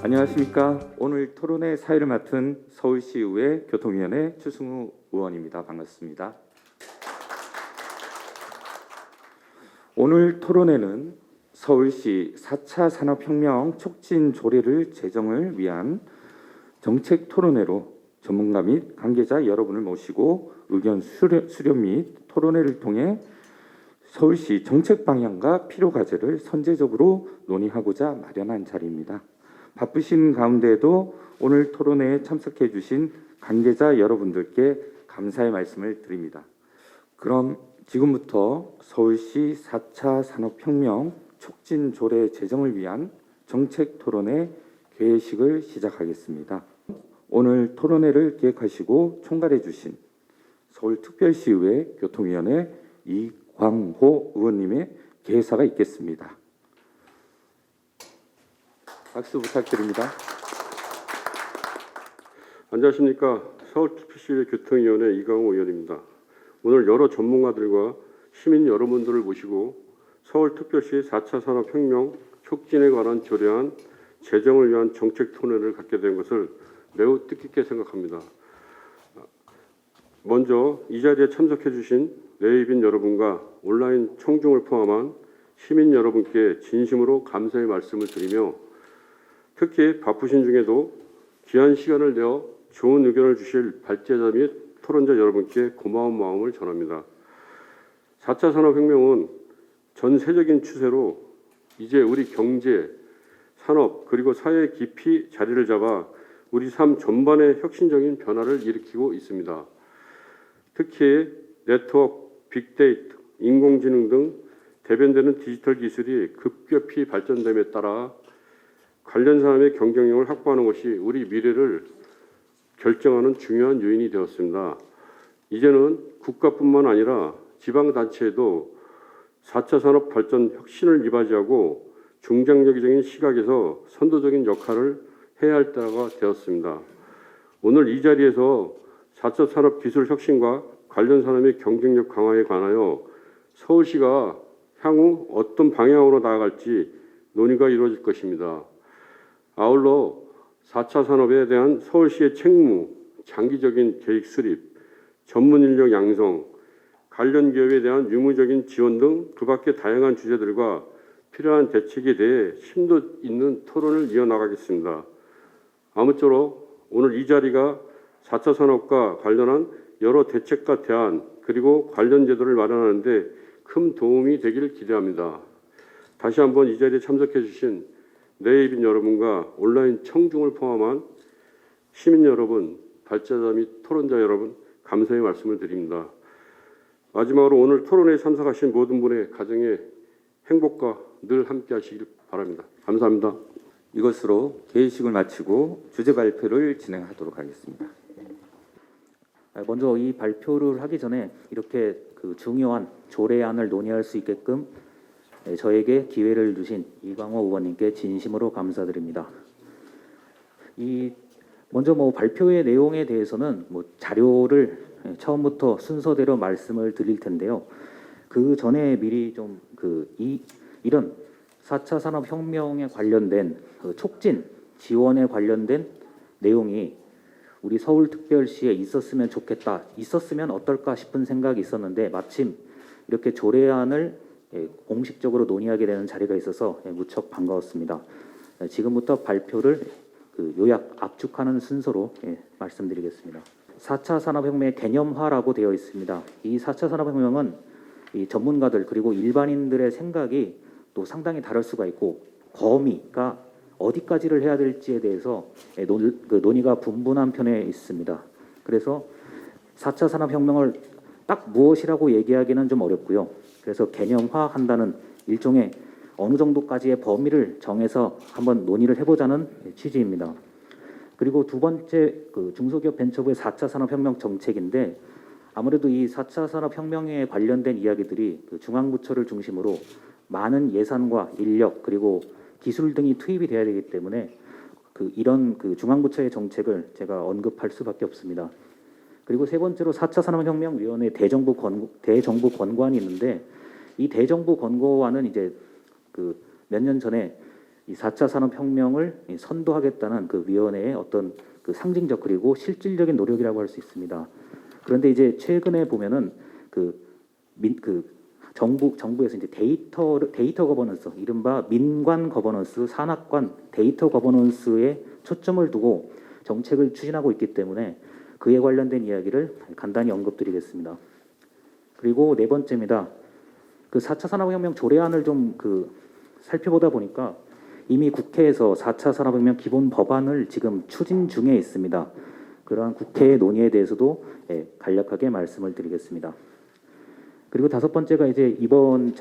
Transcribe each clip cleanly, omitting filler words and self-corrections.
안녕하십니까. 오늘 토론회 사회를 맡은 서울시의회 교통위원회 추승우 의원입니다. 반갑습니다. 오늘 토론회는 서울시 4차 산업혁명 촉진 조례를 제정을 위한 정책 토론회로 전문가 및 관계자 여러분을 모시고 의견 수렴 및 토론회를 통해 서울시 정책 방향과 필요 과제를 선제적으로 논의하고자 마련한 자리입니다. 바쁘신 가운데도 오늘 토론회에 참석해 주신 관계자 여러분들께 감사의 말씀을 드립니다. 그럼 지금부터 서울시 4차 산업혁명 촉진 조례 제정을 위한 정책 토론회 개회식을 시작하겠습니다. 오늘 토론회를 기획하시고 총괄해 주신 서울특별시의회 교통위원회 이광호 의원님의 개사가 있겠습니다. 박수 부탁드립니다. 안녕하십니까. 서울특별시의회 교통위원회 이광호 의원입니다. 오늘 여러 전문가들과 시민 여러분들을 모시고 서울특별시 4차 산업혁명 촉진에 관한 조례안 제정을 위한 정책 토론회를 갖게 된 것을 매우 뜻깊게 생각합니다. 먼저 이 자리에 참석해 주신 내외빈 여러분과 온라인 청중을 포함한 시민 여러분께 진심으로 감사의 말씀을 드리며 특히 바쁘신 중에도 귀한 시간을 내어 좋은 의견을 주실 발제자 및 토론자 여러분께 고마운 마음을 전합니다. 4차 산업혁명은 전 세계적인 추세로 이제 우리 경제, 산업 그리고 사회에 깊이 자리를 잡아 우리 삶 전반에 혁신적인 변화를 일으키고 있습니다. 특히 네트워크, 빅데이터, 인공지능 등 대변되는 디지털 기술이 급격히 발전됨에 따라 관련 산업의 경쟁력을 확보하는 것이 우리 미래를 결정하는 중요한 요인이 되었습니다. 이제는 국가뿐만 아니라 지방단체에도 4차 산업 발전 혁신을 이바지하고 중장기적인 시각에서 선도적인 역할을 해야 할 때가 되었습니다. 오늘 이 자리에서 4차 산업 기술 혁신과 관련 산업의 경쟁력 강화에 관하여 서울시가 향후 어떤 방향으로 나아갈지 논의가 이루어질 것입니다. 아울러 4차 산업에 대한 서울시의 책무, 장기적인 계획 수립, 전문 인력 양성, 관련 기업에 대한 유무적인 지원 등 그 밖의 다양한 주제들과 필요한 대책에 대해 심도 있는 토론을 이어나가겠습니다. 아무쪼록 오늘 이 자리가 4차 산업과 관련한 여러 대책과 대안 그리고 관련 제도를 마련하는 데 큰 도움이 되기를 기대합니다. 다시 한번 이 자리에 참석해 주신 내외빈 여러분과 온라인 청중을 포함한 시민 여러분, 발제자 및 토론자 여러분 감사의 말씀을 드립니다. 마지막으로 오늘 토론회에 참석하신 모든 분의 가정에 행복과 늘 함께 하시길 바랍니다. 감사합니다. 이것으로 개회식을 마치고 주제 발표를 진행하도록 하겠습니다. 먼저 이 발표를 하기 전에 이렇게 중요한 조례안을 논의할 수 있게끔 저에게 기회를 주신 이광호 의원님께 진심으로 감사드립니다. 먼저 발표의 내용에 대해서는 자료를 처음부터 순서대로 말씀을 드릴 텐데요. 그 전에 미리 좀 이런 4차 산업혁명에 관련된 촉진 지원에 관련된 내용이 우리 서울특별시에 있었으면 좋겠다, 있었으면 어떨까 싶은 생각이 있었는데 마침 이렇게 조례안을 공식적으로 논의하게 되는 자리가 있어서 무척 반가웠습니다. 지금부터 발표를 요약 압축하는 순서로 말씀드리겠습니다. 4차 산업혁명의 개념화라고 되어 있습니다. 이 4차 산업혁명은 이 전문가들 그리고 일반인들의 생각이 또 상당히 다를 수가 있고 범위가 어디까지를 해야 될지에 대해서 논의가 분분한 편에 있습니다. 그래서 4차 산업혁명을 딱 무엇이라고 얘기하기는 좀 어렵고요. 그래서 개념화한다는 일종의 어느 정도까지의 범위를 정해서 한번 논의를 해보자는 취지입니다. 그리고 두 번째 중소기업 벤처부의 4차 산업혁명 정책인데 아무래도 이 4차 산업혁명에 관련된 이야기들이 중앙부처를 중심으로 많은 예산과 인력 그리고 기술 등이 투입이 돼야 되기 때문에 이런 중앙부처의 정책을 제가 언급할 수밖에 없습니다. 그리고 세 번째로 4차 산업혁명위원회 대정부 권고안이 있는데 이 대정부 권고안은 이제 몇 년 전에 이 4차 산업혁명을 선도하겠다는 그 위원회의 어떤 그 상징적 그리고 실질적인 노력이라고 할 수 있습니다. 그런데 이제 최근에 보면은 그 정부에서 이제 데이터 거버넌스, 이른바 민관 거버넌스, 산학관 데이터 거버넌스에 초점을 두고 정책을 추진하고 있기 때문에 그에 관련된 이야기를 간단히 언급드리겠습니다. 그리고 네 번째입니다. 그 4차 산업혁명 조례안을 좀 살펴보다 보니까 이미 국회에서 4차 산업혁명 기본 법안을 지금 추진 중에 있습니다. 그러한 국회의 논의에 대해서도 간략하게 말씀을 드리겠습니다. 그리고 다섯 번째가 이제 이번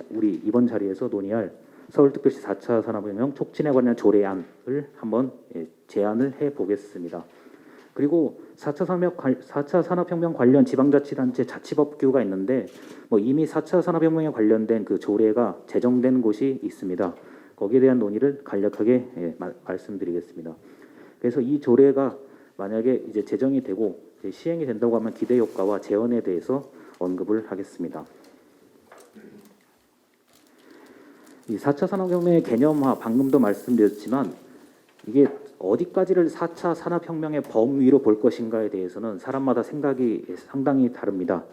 자리에서 논의할 서울특별시 4차 산업혁명 촉진에 관한 조례안을 한번 제안을 해 보겠습니다. 그리고 4차 산업혁명 관련 지방자치단체 자치법규가 있는데 이미 4차 산업혁명에 관련된 그 조례가 제정된 곳이 있습니다. 거기에 대한 논의를 간략하게 말씀드리겠습니다. 그래서 이 조례가 만약에 이제 제정이 되고 이제 시행이 된다고 하면 기대 효과와 재원에 대해서 언급을 하겠습니다. 이 4차 산업혁명의 개념화 방금도 말씀드렸지만 이게 어디까지를 4차 산업혁명의 범위로 볼 것인가에 대해서는 사람마다 생각이 상당히 다릅니다.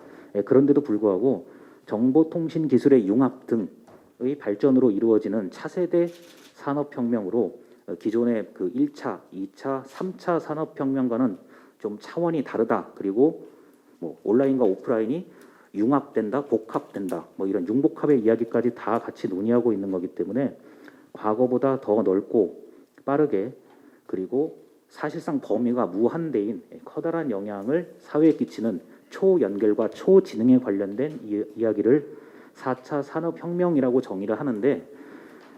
그런데도 불구하고 정보통신기술의 융합 등의 발전으로 이루어지는 차세대 산업혁명으로 기존의 그 1차, 2차, 3차 산업혁명과는 좀 차원이 다르다. 그리고 온라인과 오프라인이 융합된다, 복합된다, 이런 융복합의 이야기까지 다 같이 논의하고 있는 거기 때문에 과거보다 더 넓고 빠르게 그리고 사실상 범위가 무한대인 커다란 영향을 사회에 끼치는 초연결과 초지능에 관련된 이야기를 4차 산업혁명이라고 정의를 하는데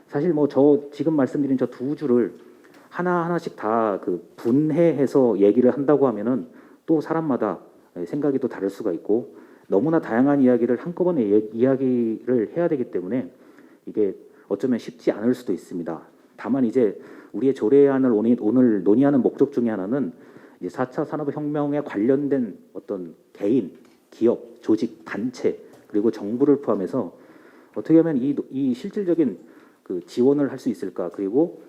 사실 저 지금 말씀드린 저 두 줄을 하나하나씩 다 분해해서 얘기를 한다고 하면은 또 사람마다 생각이 또 다를 수가 있고 너무나 다양한 이야기를 한꺼번에 이야기를 해야 되기 때문에 이게 어쩌면 쉽지 않을 수도 있습니다. 다만 이제 우리의 조례안을 오늘 논의하는 목적 중에 하나는 이제 4차 산업혁명에 관련된 어떤 개인, 기업, 조직, 단체 그리고 정부를 포함해서 어떻게 하면 이 실질적인 지원을 할 수 있을까 그리고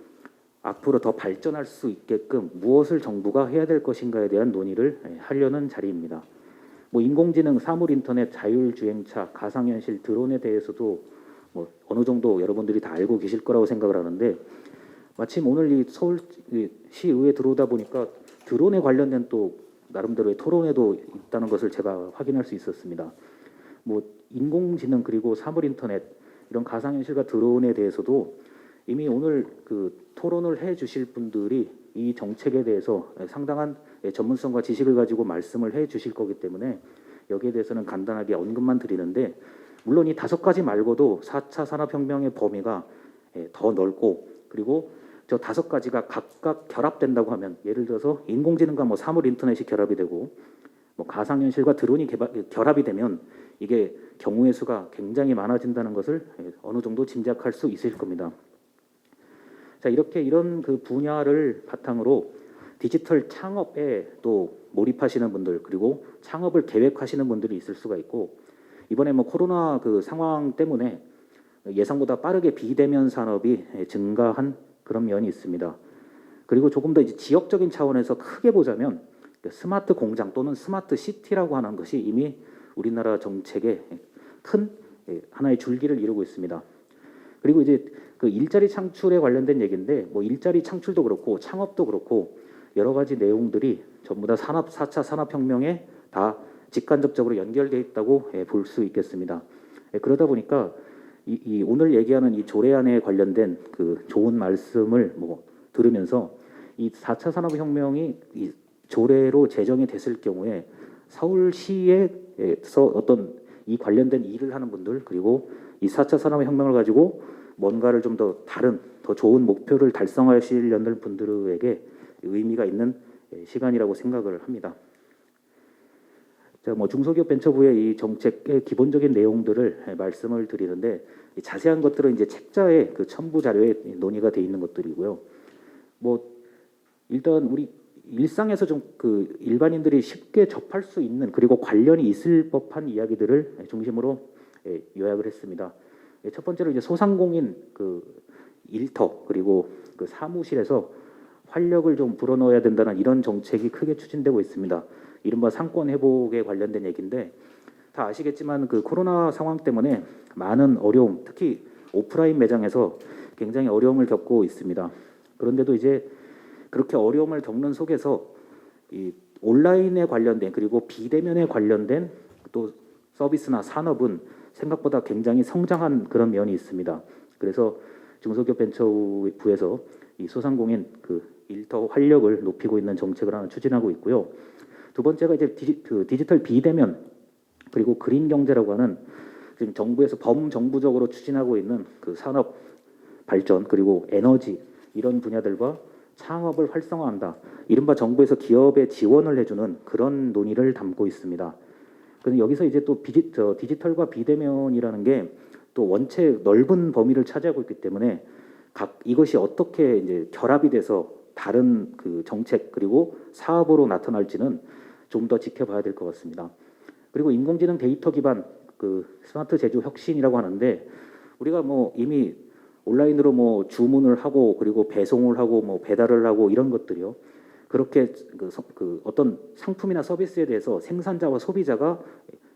앞으로 더 발전할 수 있게끔 무엇을 정부가 해야 될 것인가에 대한 논의를 하려는 자리입니다. 인공지능, 사물인터넷, 자율주행차, 가상현실, 드론에 대해서도 어느 정도 여러분들이 다 알고 계실 거라고 생각을 하는데 마침 오늘 이 서울시의회에 들어오다 보니까 드론에 관련된 또 나름대로의 토론회도 있다는 것을 제가 확인할 수 있었습니다. 인공지능 그리고 사물인터넷 이런 가상현실과 드론에 대해서도 이미 오늘 토론을 해주실 분들이 이 정책에 대해서 상당한 전문성과 지식을 가지고 말씀을 해주실 거기 때문에 여기에 대해서는 간단하게 언급만 드리는데 물론 이 5가지 말고도 4차 산업혁명의 범위가 더 넓고 그리고 저 5가지가 각각 결합된다고 하면 예를 들어서 인공지능과 사물인터넷이 결합이 되고 가상현실과 드론이 결합이 되면 이게 경우의 수가 굉장히 많아진다는 것을 어느 정도 짐작할 수 있을 겁니다. 자, 이런 분야를 바탕으로 디지털 창업에 또 몰입하시는 분들 그리고 창업을 계획하시는 분들이 있을 수가 있고 이번에 코로나 상황 때문에 예상보다 빠르게 비대면 산업이 증가한 그런 면이 있습니다. 그리고 조금 더 이제 지역적인 차원에서 크게 보자면 스마트 공장 또는 스마트 시티라고 하는 것이 이미 우리나라 정책의 큰 하나의 줄기를 이루고 있습니다. 그리고 이제 일자리 창출에 관련된 얘기인데 일자리 창출도 그렇고 창업도 그렇고 여러 가지 내용들이 전부 다 4차 산업혁명에 다 직간접적으로 연결되어 있다고 볼 수 있겠습니다. 그러다 보니까 이 오늘 얘기하는 이 조례안에 관련된 좋은 말씀을 들으면서 이 4차 산업혁명이 이 조례로 제정이 됐을 경우에 서울시에서 어떤 이 관련된 일을 하는 분들 그리고 이 4차 산업혁명을 가지고 뭔가를 좀 더 다른 더 좋은 목표를 달성하시려는 분들에게 의미가 있는 시간이라고 생각을 합니다. 자, 중소기업 벤처부의 이 정책의 기본적인 내용들을 말씀을 드리는데 자세한 것들은 이제 책자의 첨부 자료에 논의가 돼 있는 것들이고요. 일단 우리 일상에서 좀 일반인들이 쉽게 접할 수 있는 그리고 관련이 있을 법한 이야기들을 중심으로 요약을 했습니다. 첫 번째로 이제 소상공인 일터 그리고 그 사무실에서 활력을 좀 불어넣어야 된다는 이런 정책이 크게 추진되고 있습니다. 이른바 상권 회복에 관련된 얘기인데 다 아시겠지만 그 코로나 상황 때문에 많은 어려움, 특히 오프라인 매장에서 굉장히 어려움을 겪고 있습니다. 그런데도 이제 그렇게 어려움을 겪는 속에서 이 온라인에 관련된 그리고 비대면에 관련된 또 서비스나 산업은 생각보다 굉장히 성장한 그런 면이 있습니다. 그래서 중소기업 벤처부에서 이 소상공인 그 일터 활력을 높이고 있는 정책을 하나 추진하고 있고요. 두 번째가 이제 디지털 비대면 그리고 그린 경제라고 하는 지금 정부에서 범정부적으로 추진하고 있는 그 산업 발전 그리고 에너지 이런 분야들과 창업을 활성화한다. 이른바 정부에서 기업에 지원을 해주는 그런 논의를 담고 있습니다. 그런데 여기서 이제 또 디지털과 비대면이라는 게 또 원체 넓은 범위를 차지하고 있기 때문에 이것이 어떻게 이제 결합이 돼서 다른 그 정책 그리고 사업으로 나타날지는 좀 더 지켜봐야 될 것 같습니다. 그리고 인공지능 데이터 기반 그 스마트 제조 혁신이라고 하는데 우리가 뭐 이미 온라인으로 뭐 주문을 하고 그리고 배송을 하고 뭐 배달을 하고 이런 것들이요. 그렇게 그 어떤 상품이나 서비스에 대해서 생산자와 소비자가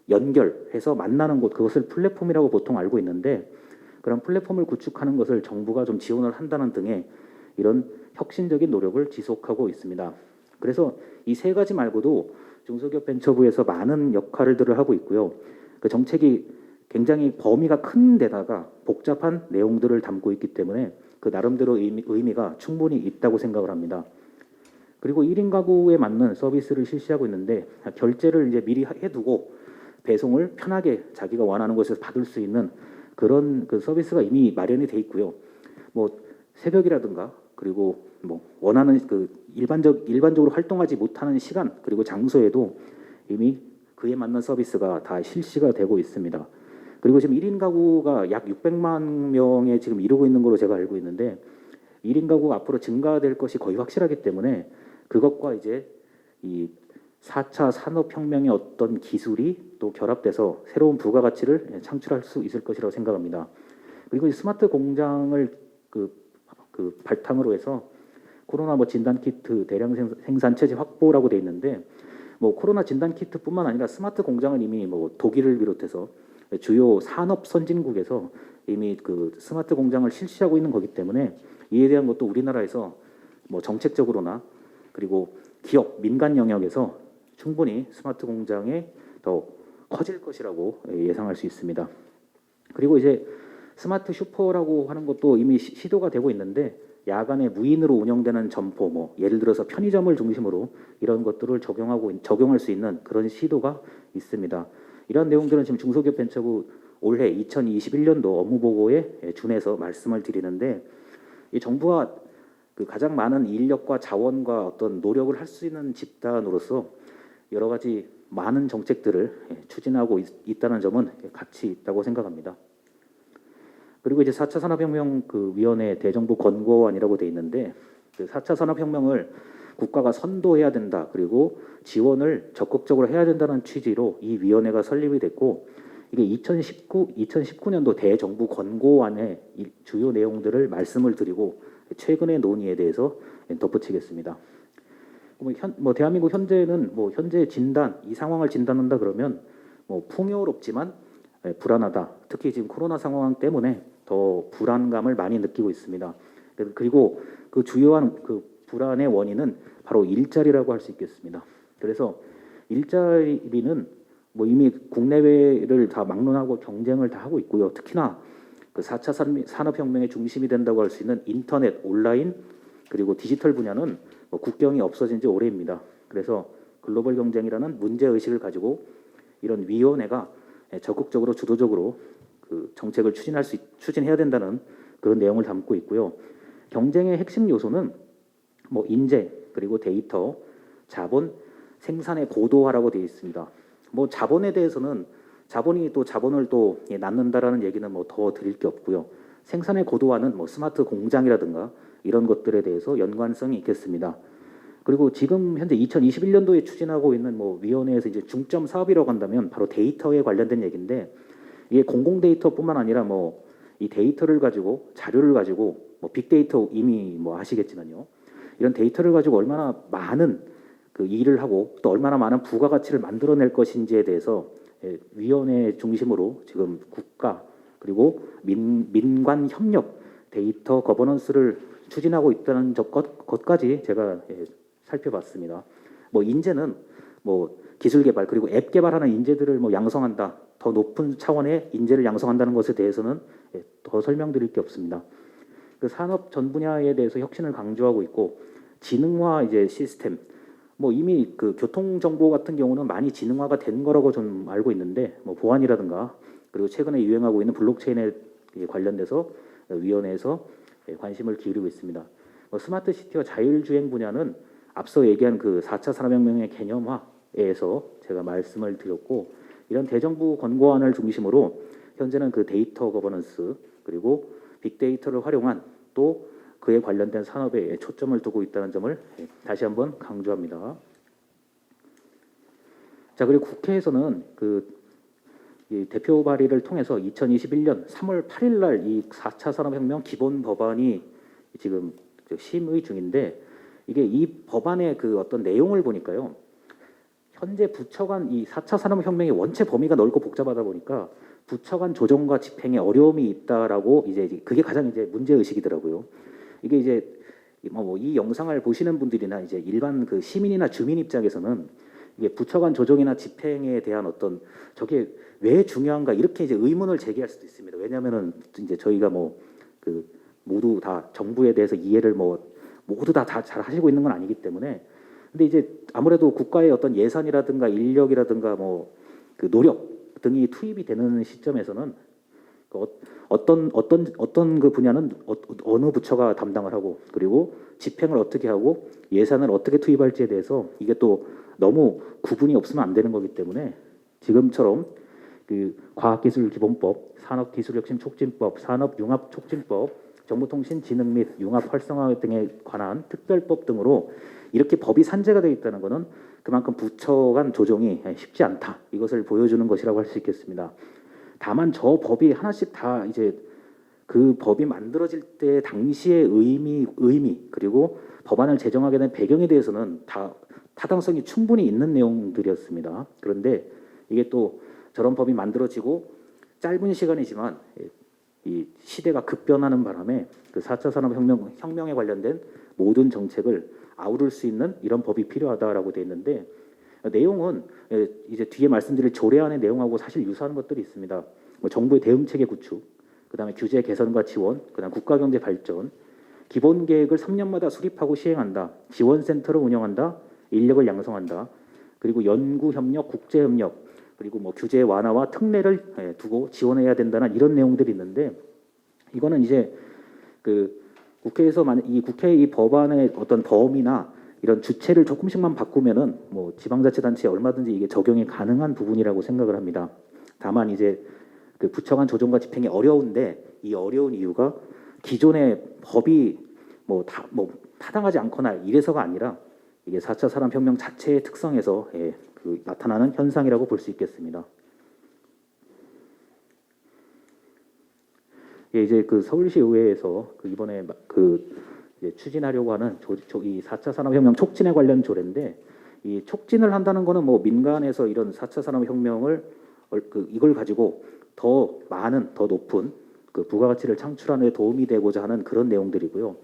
연결해서 만나는 곳 그것을 플랫폼이라고 보통 알고 있는데 그런 플랫폼을 구축하는 것을 정부가 좀 지원을 한다는 등의 이런 혁신적인 노력을 지속하고 있습니다. 그래서 이 세 가지 말고도 중소기업 벤처부에서 많은 역할들을 하고 있고요. 그 정책이 굉장히 범위가 큰 데다가 복잡한 내용들을 담고 있기 때문에 그 나름대로 의미가 충분히 있다고 생각을 합니다. 그리고 1인 가구에 맞는 서비스를 실시하고 있는데 결제를 이제 미리 해두고 배송을 편하게 자기가 원하는 곳에서 받을 수 있는 그런 그 서비스가 이미 마련이 돼 있고요. 뭐 새벽이라든가 그리고 뭐 원하는 그 일반적으로 활동하지 못하는 시간 그리고 장소에도 이미 그에 맞는 서비스가 다 실시가 되고 있습니다. 그리고 지금 1인 가구가 약 600만 명에 지금 이르고 있는 걸로 제가 알고 있는데 1인 가구가 앞으로 증가될 것이 거의 확실하기 때문에 그것과 이제 이 4차 산업혁명의 어떤 기술이 또 결합돼서 새로운 부가가치를 창출할 수 있을 것이라고 생각합니다. 그리고 이 스마트 공장을 그 바탕으로 해서 코로나 뭐 진단키트 대량 생산 체제 확보라고 돼 있는데 뭐 코로나 진단키트뿐만 아니라 스마트 공장은 이미 뭐 독일을 비롯해서 주요 산업 선진국에서 이미 그 스마트 공장을 실시하고 있는 거기 때문에 이에 대한 것도 우리나라에서 뭐 정책적으로나 그리고 기업 민간 영역에서 충분히 스마트 공장에 더 커질 것이라고 예상할 수 있습니다. 그리고 이제 스마트 슈퍼라고 하는 것도 이미 시도가 되고 있는데 야간에 무인으로 운영되는 점포 뭐 예를 들어서 편의점을 중심으로 이런 것들을 적용할 수 있는 그런 시도가 있습니다. 이런 내용들은 지금 중소기업 벤처부 올해 2021년도 업무 보고에 준해서 말씀을 드리는데 이 정부가 그 가장 많은 인력과 자원과 어떤 노력을 할 수 있는 집단으로서 여러 가지 많은 정책들을 추진하고 있다는 점은 가치 있다고 생각합니다. 그리고 이제 4차 산업혁명 그 위원회 대정부 권고안이라고 돼 있는데 그 4차 산업혁명을 국가가 선도해야 된다. 그리고 지원을 적극적으로 해야 된다는 취지로 이 위원회가 설립이 됐고 이게 2019년도 대정부 권고안의 주요 내용들을 말씀을 드리고 최근의 논의에 대해서 덧붙이겠습니다. 대한민국 현재는 현재 진단 이 상황을 진단한다 그러면 풍요롭지만 불안하다. 특히 지금 코로나 상황 때문에 더 불안감을 많이 느끼고 있습니다. 그리고 그 주요한 그 불안의 원인은 바로 일자리라고 할 수 있겠습니다. 그래서 일자리는 이미 국내외를 다 막론하고 경쟁을 다 하고 있고요. 특히나 그 4차 산업혁명의 중심이 된다고 할 수 있는 인터넷, 온라인 그리고 디지털 분야는 국경이 없어진 지 오래입니다. 그래서 글로벌 경쟁이라는 문제 의식을 가지고 이런 위원회가 적극적으로 주도적으로 그 정책을 추진해야 된다는 그런 내용을 담고 있고요. 경쟁의 핵심 요소는 인재 그리고 데이터, 자본, 생산의 고도화라고 되어 있습니다. 자본에 대해서는 자본이 또 자본을 또 낳는다라는 얘기는 더 드릴 게 없고요. 생산의 고도화는 스마트 공장이라든가 이런 것들에 대해서 연관성이 있겠습니다. 그리고 지금 현재 2021년도에 추진하고 있는 위원회에서 이제 중점 사업이라고 한다면 바로 데이터에 관련된 얘기인데 이게 공공 데이터뿐만 아니라 이 데이터를 가지고 자료를 가지고 뭐 빅데이터 이미 뭐 아시겠지만요. 이런 데이터를 가지고 얼마나 많은 그 일을 하고 또 얼마나 많은 부가가치를 만들어낼 것인지에 대해서 위원회 중심으로 지금 국가 그리고 민관 협력 데이터 거버넌스를 추진하고 있다는 것까지 제가 살펴봤습니다. 뭐 인재는 뭐 기술 개발 그리고 앱 개발하는 인재들을 뭐 양성한다. 더 높은 차원의 인재를 양성한다는 것에 대해서는 더 설명드릴 게 없습니다. 그 산업 전 분야에 대해서 혁신을 강조하고 있고 지능화 이제 시스템 뭐 이미 그 교통 정보 같은 경우는 많이 지능화가 된 거라고 좀 알고 있는데 뭐 보안이라든가 그리고 최근에 유행하고 있는 블록체인에 관련돼서 위원회에서 관심을 기울이고 있습니다. 뭐 스마트 시티와 자율주행 분야는 앞서 얘기한 그 4차 산업혁명의 개념화에서 제가 말씀을 드렸고 이런 대정부 권고안을 중심으로 현재는 그 데이터 거버넌스 그리고 빅데이터를 활용한 또 그에 관련된 산업에 초점을 두고 있다는 점을 다시 한번 강조합니다. 자 그리고 국회에서는 이 대표 발의를 통해서 2021년 3월 8일 날 이 4차 산업혁명 기본 법안이 지금 심의 중인데 이게 이 법안의 그 어떤 내용을 보니까요. 현재 부처 간 이 4차 산업혁명의 원체 범위가 넓고 복잡하다 보니까 부처 간 조정과 집행에 어려움이 있다라고 이제 그게 가장 이제 문제 의식이더라고요. 이게 이제 뭐 이 영상을 보시는 분들이나 이제 일반 그 시민이나 주민 입장에서는 이게 부처 간 조정이나 집행에 대한 어떤 저게 왜 중요한가 이렇게 이제 의문을 제기할 수도 있습니다. 왜냐하면은 이제 저희가 뭐 그 모두 다 정부에 대해서 이해를 뭐 모두 다 잘 하시고 있는 건 아니기 때문에 근데 이제 아무래도 국가의 어떤 예산이라든가 인력이라든가 뭐 그 노력 등이 투입이 되는 시점에서는 어떤 그 분야는 어느 부처가 담당을 하고 그리고 집행을 어떻게 하고 예산을 어떻게 투입할지에 대해서 이게 또 너무 구분이 없으면 안 되는 거기 때문에 지금처럼 그 과학기술기본법, 산업기술혁신촉진법, 산업융합촉진법, 정보통신진흥 및 융합 활성화 등에 관한 특별법 등으로 이렇게 법이 산재가 되어 있다는 것은 그만큼 부처 간 조정이 쉽지 않다. 이것을 보여주는 것이라고 할 수 있겠습니다. 다만 저 법이 하나씩 다 이제 그 법이 만들어질 때 당시의 의미 그리고 법안을 제정하게 된 배경에 대해서는 다 타당성이 충분히 있는 내용들이었습니다. 그런데 이게 또 저런 법이 만들어지고 짧은 시간이지만 이 시대가 급변하는 바람에 그 4차 산업혁명에 관련된 모든 정책을 아우를 수 있는 이런 법이 필요하다라고 되어 있는데 내용은 이제 뒤에 말씀드릴 조례안의 내용하고 사실 유사한 것들이 있습니다. 뭐 정부의 대응 체계 구축, 그다음에 규제 개선과 지원, 그다음 국가 경제 발전, 기본 계획을 3년마다 수립하고 시행한다. 지원센터를 운영한다. 인력을 양성한다. 그리고 연구 협력, 국제 협력, 그리고 뭐 규제 완화와 특례를 두고 지원해야 된다는 이런 내용들이 있는데 이거는 이제 그 국회에서 이 국회 이 법안의 어떤 범위나 이런 주체를 조금씩만 바꾸면은 뭐 지방자치단체에 얼마든지 이게 적용이 가능한 부분이라고 생각을 합니다. 다만 이제 그 부처 간 조정과 집행이 어려운데 이 어려운 이유가 기존의 법이 뭐 타당하지 않거나 이래서가 아니라 이게 4차 산업혁명 자체의 특성에서 그 나타나는 현상이라고 볼 수 있겠습니다. 이제 그 서울시 의회에서 그 이번에 이제 추진하려고 하는 이 4차 산업혁명 촉진에 관련 조례인데 이 촉진을 한다는 거는 뭐 민간에서 이런 4차 산업혁명을 이걸 가지고 더 많은 더 높은 그 부가가치를 창출하는 데 도움이 되고자 하는 그런 내용들이고요.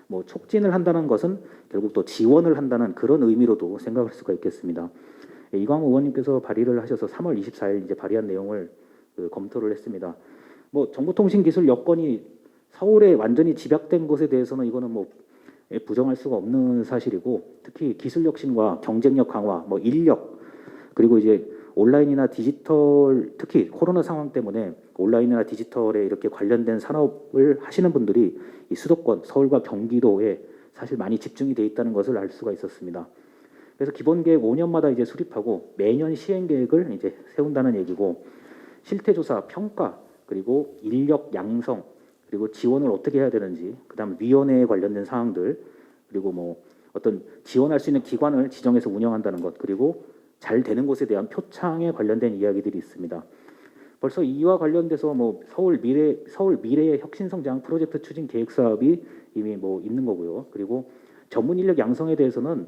뭐 촉진을 한다는 것은 결국 또 지원을 한다는 그런 의미로도 생각할 수가 있겠습니다. 이광호 의원님께서 발의를 하셔서 3월 24일 이제 발의한 내용을 검토를 했습니다. 뭐 정보통신기술 여건이 서울에 완전히 집약된 것에 대해서는 이거는 뭐 부정할 수가 없는 사실이고 특히 기술 혁신과 경쟁력 강화, 뭐 인력 그리고 이제 온라인이나 디지털 특히 코로나 상황 때문에 온라인이나 디지털에 이렇게 관련된 산업을 하시는 분들이 이 수도권 서울과 경기도에 사실 많이 집중이 돼 있다는 것을 알 수가 있었습니다. 그래서 기본 계획 5년마다 이제 수립하고 매년 시행 계획을 이제 세운다는 얘기고 실태 조사, 평가 그리고 인력 양성 그리고 지원을 어떻게 해야 되는지 그다음 위원회에 관련된 사항들 그리고 뭐 어떤 지원할 수 있는 기관을 지정해서 운영한다는 것 그리고 잘 되는 곳에 대한 표창에 관련된 이야기들이 있습니다. 벌써 이와 관련돼서 뭐 서울 미래의 혁신성장 프로젝트 추진 계획 사업이 이미 뭐 있는 거고요. 그리고 전문 인력 양성에 대해서는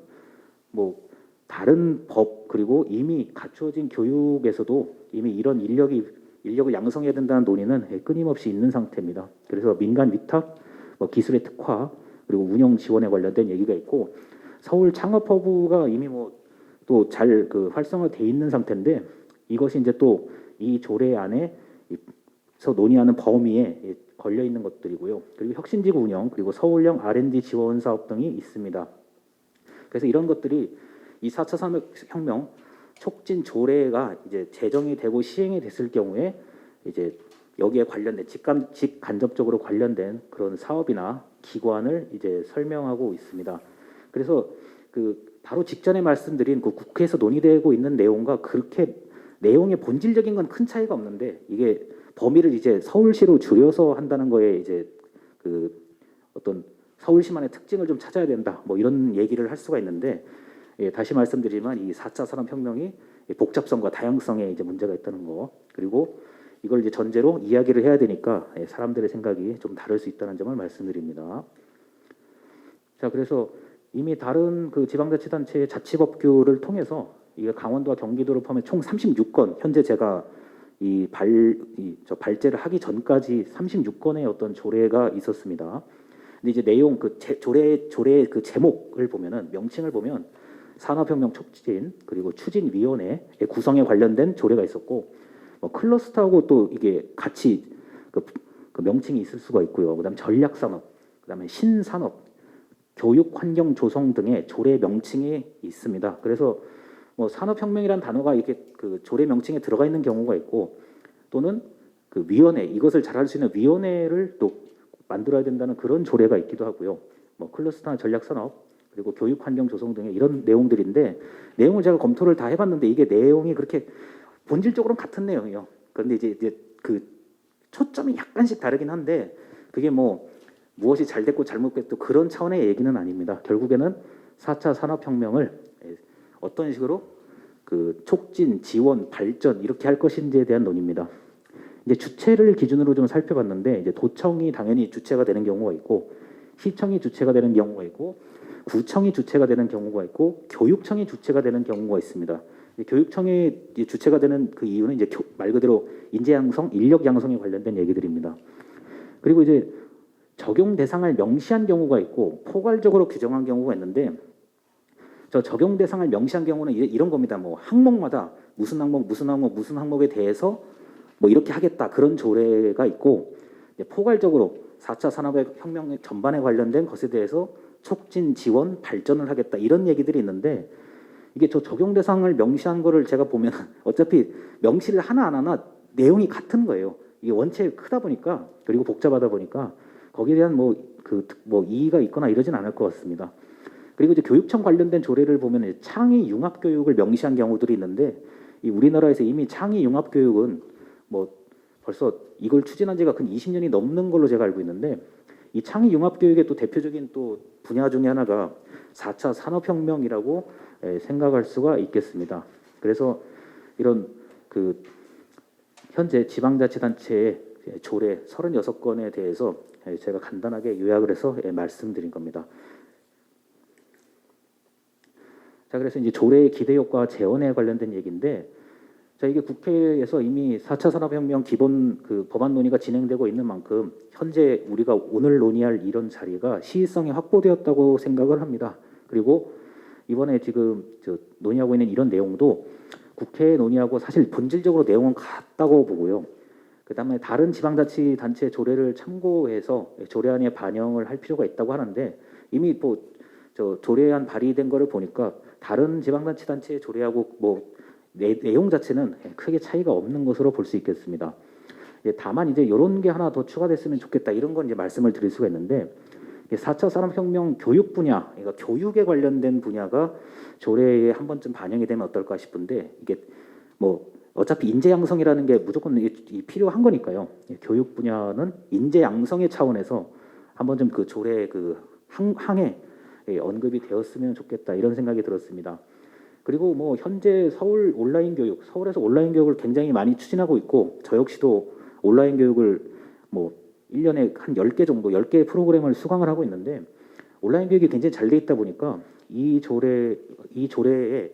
뭐 다른 법 그리고 이미 갖추어진 교육에서도 이미 이런 인력을 양성해야 된다는 논의는 끊임없이 있는 상태입니다. 그래서 민간 위탁, 뭐 기술의 특화 그리고 운영 지원에 관련된 얘기가 있고 서울 창업허브가 이미 뭐 또 잘 그 활성화돼 있는 상태인데 이것이 이제 또 이 조례 안에서 논의하는 범위에 걸려 있는 것들이고요. 그리고 혁신지구 운영 그리고 서울형 R&D 지원 사업 등이 있습니다. 그래서 이런 것들이 이 4차 산업혁명 촉진 조례가 이제 제정이 되고 시행이 됐을 경우에 이제 여기에 관련된 직간접적으로 관련된 그런 사업이나 기관을 이제 설명하고 있습니다. 그래서 그 바로 직전에 말씀드린 그 국회에서 논의되고 있는 내용과 그렇게 내용의 본질적인 건 큰 차이가 없는데 이게 범위를 이제 서울시로 줄여서 한다는 거에 이제 그 어떤 서울시만의 특징을 좀 찾아야 된다. 뭐 이런 얘기를 할 수가 있는데 다시 말씀드리지만 이 4차 산업혁명이 복잡성과 다양성에 이제 문제가 있다는 거 그리고 이걸 이제 전제로 이야기를 해야 되니까 사람들의 생각이 좀 다를 수 있다는 점을 말씀드립니다. 자, 그래서 이미 다른 그 지방자치단체의 자치법규를 통해서 이게 강원도와 경기도를 포함해 총 36건 현재 제가 발제를 하기 전까지 36건의 어떤 조례가 있었습니다. 근데 이제 내용 그 조례 그 제목을 보면은 명칭을 보면 산업혁명 촉진 그리고 추진위원회 구성에 관련된 조례가 있었고 뭐 클러스터하고 또 이게 같이 그 명칭이 있을 수가 있고요. 그다음에 전략산업, 그다음에 신산업, 교육환경 조성 등의 조례 명칭이 있습니다. 그래서 뭐 산업혁명이라는 단어가 이렇게 그 조례 명칭에 들어가 있는 경우가 있고 또는 그 위원회 이것을 잘할 수 있는 위원회를 또 만들어야 된다는 그런 조례가 있기도 하고요. 뭐 클러스터나 전략산업 그리고 교육환경 조성 등의 이런 내용들인데 내용을 제가 검토를 다 해봤는데 이게 내용이 그렇게 본질적으로는 같은 내용이에요. 그런데 이제 그 초점이 약간씩 다르긴 한데 그게 뭐 무엇이 잘 됐고 잘못됐고 그런 차원의 얘기는 아닙니다. 결국에는 4차 산업혁명을 어떤 식으로 그 촉진, 지원, 발전 이렇게 할 것인지에 대한 논의입니다. 이제 주체를 기준으로 좀 살펴봤는데 이제 도청이 당연히 주체가 되는 경우가 있고 시청이 주체가 되는 경우가 있고 구청이 주체가 되는 경우가 있고 교육청이 주체가 되는 경우가 있습니다. 교육청이 주체가 되는 그 이유는 이제 말 그대로 인재 양성, 인력 양성에 관련된 얘기들입니다. 그리고 이제 적용 대상을 명시한 경우가 있고 포괄적으로 규정한 경우가 있는데 저 적용 대상을 명시한 경우는 이런 겁니다. 뭐 항목마다 무슨 항목에 대해서 뭐 이렇게 하겠다 그런 조례가 있고 포괄적으로 4차 산업혁명 전반에 관련된 것에 대해서 촉진, 지원, 발전을 하겠다 이런 얘기들이 있는데 이게 저 적용 대상을 명시한 거를 제가 보면 어차피 명시를 하나 안 하나 내용이 같은 거예요. 이게 원체 크다 보니까 그리고 복잡하다 보니까 거기에 대한 뭐 이의가 있거나 이러진 않을 것 같습니다. 그리고 이제 교육청 관련된 조례를 보면 창의 융합 교육을 명시한 경우들이 있는데 이 우리나라에서 이미 창의 융합 교육은 뭐 벌써 이걸 추진한 지가 근 20년이 넘는 걸로 제가 알고 있는데 이 창의 융합 교육의 또 대표적인 또 분야 중에 하나가 4차 산업혁명이라고 생각할 수가 있겠습니다. 그래서 이런 그 현재 지방자치단체의 조례 36건에 대해서 제가 간단하게 요약을 해서 말씀드린 겁니다. 자, 그래서 이제 조례의 기대 효과 재원에 관련된 얘기인데, 자 이게 국회에서 이미 4차 산업혁명 기본 그 법안 논의가 진행되고 있는 만큼 현재 우리가 오늘 논의할 이런 자리가 시의성이 확보되었다고 생각을 합니다. 그리고 이번에 지금 논의하고 있는 이런 내용도 국회 논의하고 사실 본질적으로 내용은 같다고 보고요. 그다음에 다른 지방자치단체 조례를 참고해서 조례안에 반영을 할 필요가 있다고 하는데 이미 조례안 발의된 거를 보니까 다른 지방자치단체 조례하고 내용 자체는 크게 차이가 없는 것으로 볼 수 있겠습니다. 다만 이제 이런 게 하나 더 추가됐으면 좋겠다 이런 건 이제 말씀을 드릴 수가 있는데 4차 산업혁명 교육 분야, 그러니까 교육에 관련된 분야가 조례에 한 번쯤 반영이 되면 어떨까 싶은데 이게 뭐 어차피 인재 양성이라는 게 무조건 필요한 거니까요. 교육 분야는 인재 양성의 차원에서 한 번쯤 그 조례 그 항에 언급이 되었으면 좋겠다 이런 생각이 들었습니다. 그리고 뭐 현재 서울 온라인 교육, 서울에서 온라인 교육을 굉장히 많이 추진하고 있고 저 역시도 온라인 교육을 뭐 1년에 한 10개 정도, 10개의 프로그램을 수강을 하고 있는데 온라인 교육이 굉장히 잘 돼 있다 보니까 이 조례에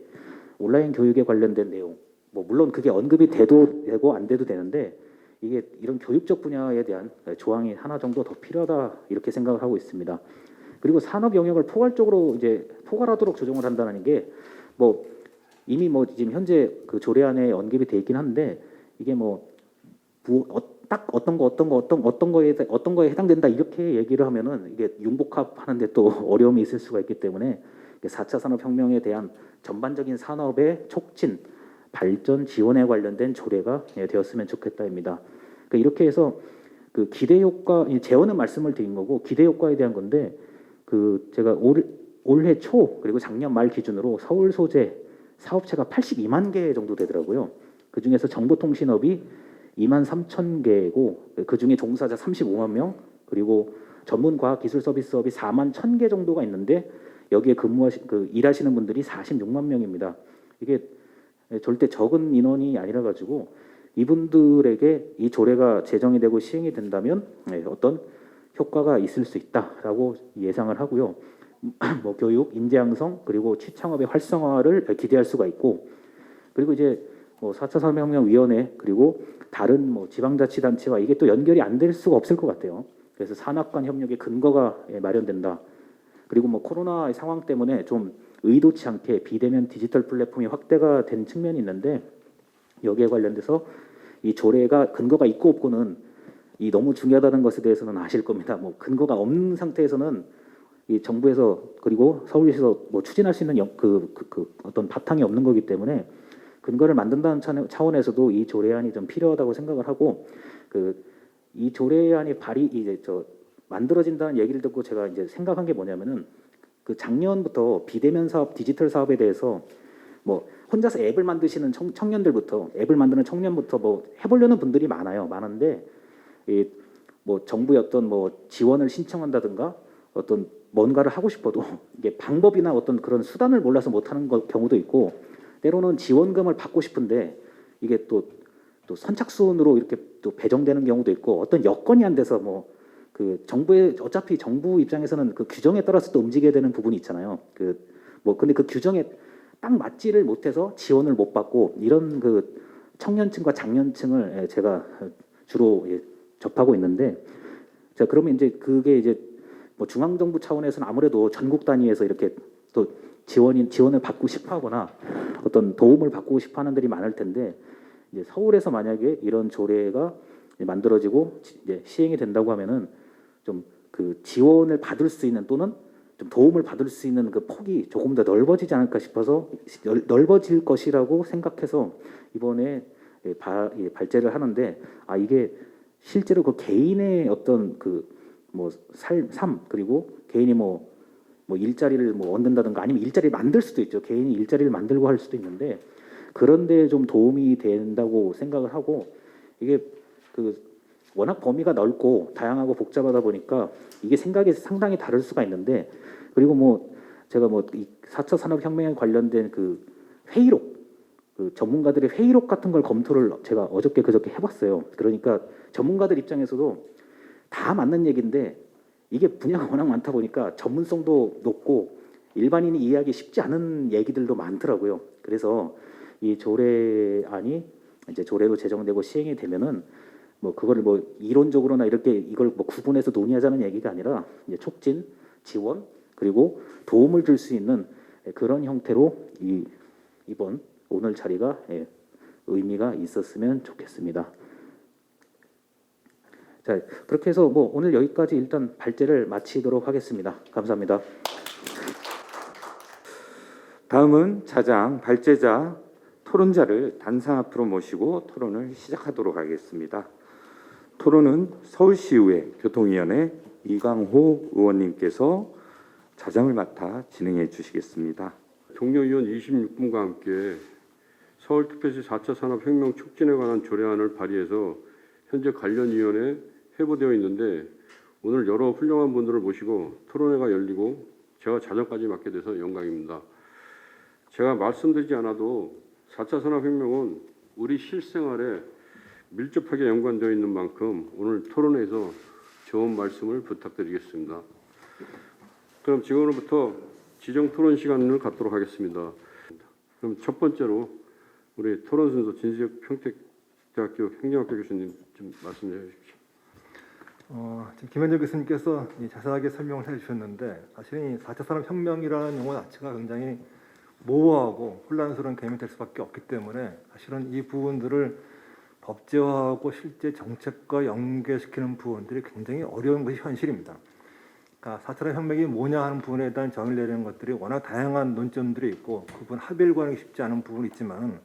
온라인 교육에 관련된 내용, 뭐 물론 그게 언급이 돼도 되고 안 돼도 되는데 이게 이런 교육적 분야에 대한 조항이 하나 정도 더 필요하다 이렇게 생각을 하고 있습니다. 그리고 산업 영역을 포괄적으로 이제 포괄하도록 조정을 한다는 게 뭐 이미 뭐 지금 현재 그 조례안에 언급이 돼 있긴 한데 이게 딱 어떤 거에 해당된다 이렇게 얘기를 하면은 이게 융복합하는데 또 어려움이 있을 수가 있기 때문에 4차 산업혁명에 대한 전반적인 산업의 촉진, 발전, 지원에 관련된 조례가 되었으면 좋겠다입니다. 그러니까 이렇게 해서 그 기대 효과, 재원은 말씀을 드린 거고 기대 효과에 대한 건데 그 제가 올해 초 그리고 작년 말 기준으로 서울 소재 사업체가 82만 개 정도 되더라고요. 그 중에서 정보통신업이 2만 3천 개고 그 중에 종사자 35만 명 그리고 전문과학기술서비스업이 4만 1천 개 정도가 있는데 여기에 일하시는 분들이 46만 명입니다. 이게 절대 적은 인원이 아니라 가지고 이분들에게 이 조례가 제정이 되고 시행이 된다면 어떤 효과가 있을 수 있다라고 예상을 하고요. 뭐 교육, 인재 양성 그리고 취창업의 활성화를 기대할 수가 있고 그리고 이제 뭐 4차 산업혁명위원회 그리고 다른 뭐 지방자치단체와 이게 또 연결이 안 될 수가 없을 것 같아요. 그래서 산업 간 협력의 근거가 마련된다. 그리고 뭐 코로나 상황 때문에 좀 의도치 않게 비대면 디지털 플랫폼이 확대가 된 측면이 있는데 여기에 관련돼서 이 조례가 근거가 있고 없고는 이 너무 중요하다는 것에 대해서는 아실 겁니다. 뭐 근거가 없는 상태에서는 이 정부에서 그리고 서울시에서 뭐 추진할 수 있는 어떤 바탕이 없는 거기 때문에 근거를 만든다는 차원에서도 이 조례안이 좀 필요하다고 생각을 하고 이 조례안이 만들어진다는 얘기를 듣고 제가 이제 생각한 게 뭐냐면은 그 작년부터 비대면 사업, 디지털 사업에 대해서 뭐 혼자서 앱을 만드시는 앱을 만드는 청년부터 뭐 해보려는 분들이 많은데 뭐 정부의 어떤 뭐 지원을 신청한다든가 어떤 뭔가를 하고 싶어도 이게 방법이나 어떤 그런 수단을 몰라서 못하는 경우도 있고 때로는 지원금을 받고 싶은데 이게 또 선착순으로 이렇게 또 배정되는 경우도 있고 어떤 여건이 안 돼서 뭐 그 어차피 정부 입장에서는 그 규정에 따라서 또 움직여야 되는 부분이 있잖아요. 근데 그 규정에 딱 맞지를 못해서 지원을 못 받고 이런 그 청년층과 장년층을 제가 주로 접하고 있는데 자 그러면 이제 그게 이제 뭐 중앙정부 차원에서는 아무래도 전국 단위에서 이렇게 또 지원을 받고 싶어하거나 어떤 도움을 받고 싶어하는 들이 많을 텐데 이제 서울에서 만약에 이런 조례가 만들어지고 이제 시행이 된다고 하면은 좀 그 지원을 받을 수 있는 또는 좀 도움을 받을 수 있는 그 폭이 조금 더 넓어지지 않을까 싶어서 넓어질 것이라고 생각해서 이번에 발제를 하는데 이게 실제로 그 개인의 어떤 삶 그리고 개인이 뭐 일자리를 뭐 얻는다든가 아니면 일자리를 만들 수도 있죠. 개인이 일자리를 만들고 할 수도 있는데 그런데 좀 도움이 된다고 생각을 하고 이게 워낙 범위가 넓고 다양하고 복잡하다 보니까 이게 생각이 상당히 다를 수가 있는데 그리고 뭐 제가 이 4차 산업혁명에 관련된 회의록 전문가들의 회의록 같은 걸 검토를 제가 어저께 그저께 해봤어요. 그러니까 전문가들 입장에서도 다 맞는 얘기인데 이게 분야가 워낙 많다 보니까 전문성도 높고 일반인이 이해하기 쉽지 않은 얘기들도 많더라고요. 그래서 이 조례안이 이제 조례로 제정되고 시행이 되면은 뭐 그거를 뭐 이론적으로나 이렇게 이걸 뭐 구분해서 논의하자는 얘기가 아니라 이제 촉진, 지원 그리고 도움을 줄 수 있는 그런 형태로 이번 오늘 자리가 의미가 있었으면 좋겠습니다. 자, 그렇게 해서 뭐 오늘 여기까지 일단 발제를 마치도록 하겠습니다. 감사합니다. 다음은 자장 발제자 토론자를 단상 앞으로 모시고 토론을 시작하도록 하겠습니다. 토론은 서울시의회 교통위원회 이광호 의원님께서 자장을 맡아 진행해 주시겠습니다. 종료위원 26분과 함께 서울특별시 4차 산업혁명 촉진에 관한 조례안을 발의해서 현재 관련 위원회에 회부되어 있는데 오늘 여러 훌륭한 분들을 모시고 토론회가 열리고 제가 자정까지 맡게 돼서 영광입니다. 제가 말씀드리지 않아도 4차 산업혁명은 우리 실생활에 밀접하게 연관되어 있는 만큼 오늘 토론회에서 좋은 말씀을 부탁드리겠습니다. 그럼 지금부터 지정 토론 시간을 갖도록 하겠습니다. 그럼 첫 번째로 우리 토론 순서 진수혁 평택대학교 행정학과 교수님 좀 말씀해 주십시오. 지금 김현정 교수님께서 자세하게 설명을 해주셨는데 사실은 이 4차 산업혁명이라는 용어 자체가 굉장히 모호하고 혼란스러운 개념이 될 수밖에 없기 때문에 사실은 이 부분들을 법제화하고 실제 정책과 연계시키는 부분들이 굉장히 어려운 것이 현실입니다. 그러니까 4차 산업혁명이 뭐냐 하는 부분에 대한 정의를 내리는 것들이 워낙 다양한 논점들이 있고 그 부분 합의를 구하기 쉽지 않은 부분이 있지만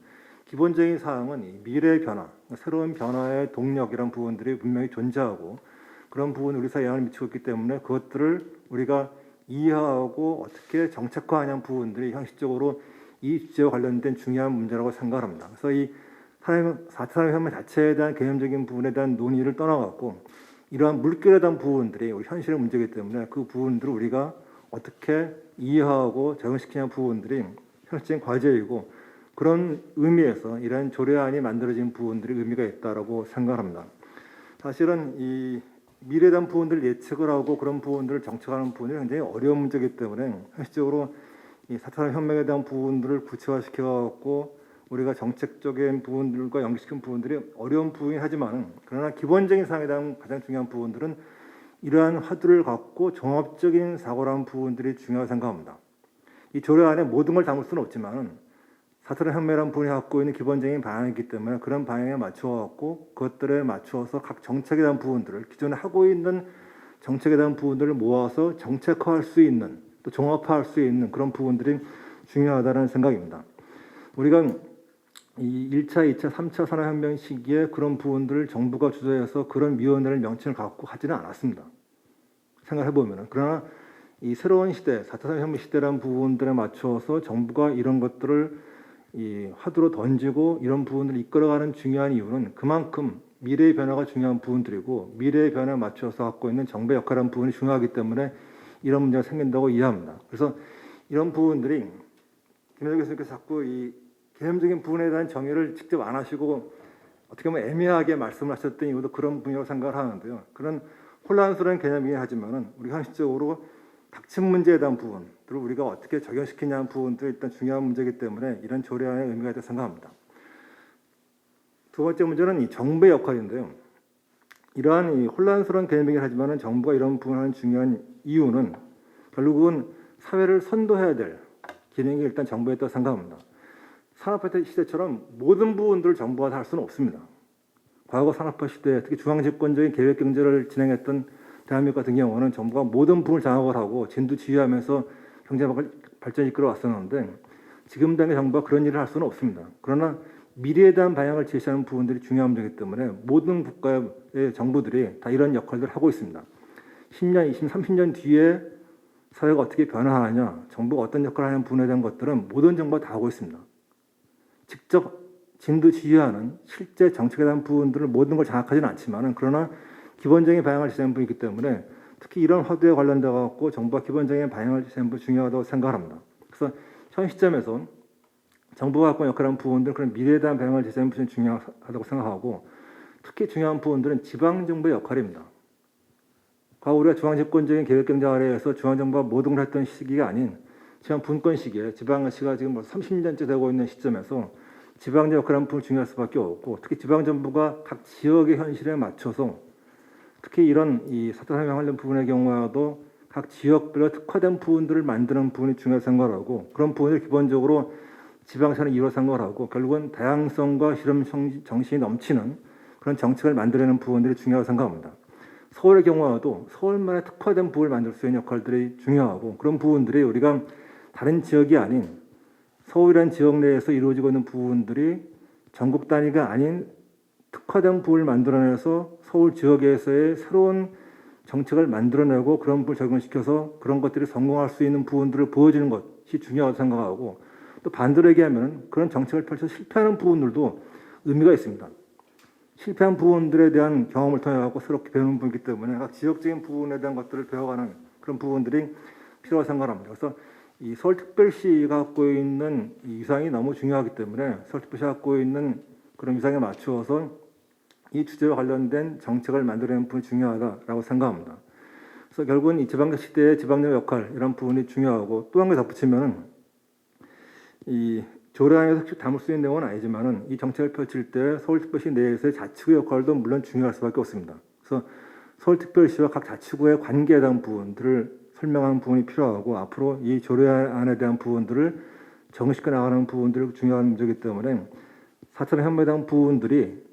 기본적인 사항은 이 미래의 변화, 새로운 변화의 동력이라는 부분들이 분명히 존재하고 그런 부분 우리 사회에 영향을 미치고 있기 때문에 그것들을 우리가 이해하고 어떻게 정책화하냐는 부분들이 현실적으로 이 주제와 관련된 중요한 문제라고 생각합니다. 그래서 이 4차 산업혁명 자체에 대한 개념적인 부분에 대한 논의를 떠나갖고 이러한 물결에 대한 부분들이 우리 현실의 문제이기 때문에 그 부분들을 우리가 어떻게 이해하고 적용시키냐는 부분들이 현실적인 과제이고 그런 의미에서 이러한 조례안이 만들어진 부분들이 의미가 있다라고 생각합니다. 사실은 이 미래에 대한 부분들을 예측을 하고 그런 부분들을 정책하는 부분이 굉장히 어려운 문제이기 때문에 현실적으로 이 4차 산업혁명에 대한 부분들을 구체화시켜갖고 우리가 정책적인 부분들과 연계시킨 부분들이 어려운 부분이긴 하지만 그러나 기본적인 사항에 대한 가장 중요한 부분들은 이러한 화두를 갖고 종합적인 사고라는 부분들이 중요하다고 생각합니다. 이 조례안에 모든 걸 담을 수는 없지만 4차 산업혁명이라는 부분이 갖고 있는 기본적인 방향이기 때문에 그런 방향에 맞춰갖고 그것들에 맞춰서 각 정책에 대한 부분들을 기존에 하고 있는 정책에 대한 부분들을 모아서 정책화할 수 있는 또 종합화할 수 있는 그런 부분들이 중요하다는 생각입니다. 우리가 이 1차, 2차, 3차 산업혁명 시기에 그런 부분들을 정부가 주도해서 그런 위원회를 명칭을 갖고 하지는 않았습니다. 생각해 보면은 그러나 이 새로운 시대, 4차 산업혁명 시대라는 부분들에 맞춰서 정부가 이런 것들을 이 화두로 던지고 이런 부분들을 이끌어가는 중요한 이유는 그만큼 미래의 변화가 중요한 부분들이고 미래의 변화에 맞춰서 갖고 있는 정부의 역할이라는 부분이 중요하기 때문에 이런 문제가 생긴다고 이해합니다. 그래서 이런 부분들이 김현정 교수님께서 자꾸 이 개념적인 부분에 대한 정의를 직접 안 하시고 어떻게 보면 애매하게 말씀을 하셨던 이유도 그런 분이라고 생각을 하는데요. 그런 혼란스러운 개념이긴 하지만은 우리가 현실적으로 닥친 문제에 대한 부분들을 우리가 어떻게 적용시키냐는 부분들이 일단 중요한 문제이기 때문에 이런 조례안의 의미가 있다고 생각합니다. 두 번째 문제는 이 정부의 역할인데요. 이러한 이 혼란스러운 개념이긴 하지만은 정부가 이런 부분을 하는 중요한 이유는 결국은 사회를 선도해야 될 기능이 일단 정부에 있다고 생각합니다. 산업화 시대처럼 모든 부분들을 정부가 다 할 수는 없습니다. 과거 산업화 시대에 특히 중앙집권적인 계획경제를 진행했던 대한민국 같은 경우는 정부가 모든 부분을 장악을 하고 진두지휘하면서 경제 발전을 이끌어 왔었는데 지금 당의 정부가 그런 일을 할 수는 없습니다. 그러나 미래에 대한 방향을 제시하는 부분들이 중요한 문제이기 때문에 모든 국가의 정부들이 다 이런 역할들을 하고 있습니다. 10년, 20년, 30년 뒤에 사회가 어떻게 변화하느냐, 정부가 어떤 역할을 하는 부분에 대한 것들은 모든 정부가 다 하고 있습니다. 직접 진두지휘하는 실제 정책에 대한 부분들을 모든 걸 장악하지는 않지만은 그러나 기본적인 방향을 제시하는 분이기 때문에 특히 이런 화두에 관련돼 갖고 정부가 기본적인 방향을 제시하는 분이 중요하다고 생각합니다. 그래서 현 시점에서 정부가 갖고 역할하는 부분들 그런 미래에 대한 방향을 제시하는 분이 중요하다고 생각하고 특히 중요한 부분들은 지방 정부의 역할입니다. 과거 우리가 중앙집권적인 계획경제 아래에서 중앙정부가 모든 걸 했던 시기가 아닌 지방 분권 시기에 지방시가 지금 30년째 되고 있는 시점에서 지방정 역할하는 부분이 중요할 수밖에 없고 특히 지방정부가 각 지역의 현실에 맞춰서 특히 이런 이 4차 산업혁명 관련 부분의 경우에도 각 지역별로 특화된 부분들을 만드는 부분이 중요하다고 생각하고 그런 부분을 기본적으로 지방사는 이루어 생각하고 결국은 다양성과 실험 정신이 넘치는 그런 정책을 만들어내는 부분들이 중요하다고 생각합니다. 서울의 경우에도 서울만의 특화된 부분을 만들 수 있는 역할들이 중요하고 그런 부분들이 우리가 다른 지역이 아닌 서울이라는 지역 내에서 이루어지고 있는 부분들이 전국 단위가 아닌 특화된 부분을 만들어내서 서울 지역에서의 새로운 정책을 만들어내고 그런 부분을 적용시켜서 그런 것들이 성공할 수 있는 부분들을 보여주는 것이 중요하다고 생각하고 또 반대로 얘기하면 그런 정책을 펼쳐서 실패하는 부분들도 의미가 있습니다. 실패한 부분들에 대한 경험을 통해 갖고 새롭게 배우는 부분이기 때문에 각 지역적인 부분에 대한 것들을 배워가는 그런 부분들이 필요하다고 생각합니다. 그래서 이 서울특별시가 갖고 있는 이 위상이 너무 중요하기 때문에 서울특별시가 갖고 있는 그런 위상에 맞추어서 이 주제와 관련된 정책을 만들어내는 부분이 중요하다라고 생각합니다. 그래서 결국은 이 지방자 시대의 지방령 역할 이런 부분이 중요하고 또 한 개 덧붙이면은 이 조례안에서 직접 담을 수 있는 내용은 아니지만은 이 정책을 펼칠 때 서울특별시 내에서의 자치구 역할도 물론 중요할 수밖에 없습니다. 그래서 서울특별시와 각 자치구의 관계에 대한 부분들을 설명하는 부분이 필요하고 앞으로 이 조례안에 대한 부분들을 정식화 나가는 부분들이 중요한 문제이기 때문에 4차 혁명에 대한 부분들이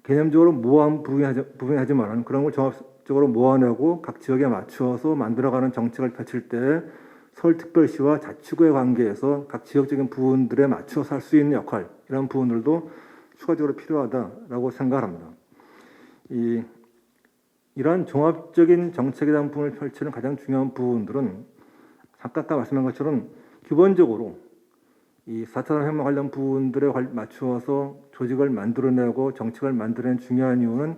개념적으로 모호한 부분이 하지만 그런 걸 종합적으로 모아내고 각 지역에 맞추어서 만들어가는 정책을 펼칠 때 서울특별시와 자치구의 관계에서 각 지역적인 부분들에 맞춰서 할 수 있는 역할 이런 부분들도 추가적으로 필요하다라고 생각합니다. 이러한 종합적인 정책에 대한 부분을 펼치는 가장 중요한 부분들은 잠깐 아까 말씀한 것처럼 기본적으로 이 4차 산업혁명 관련 부분들에 맞추어서 조직을 만들어내고 정책을 만들어내는 중요한 이유는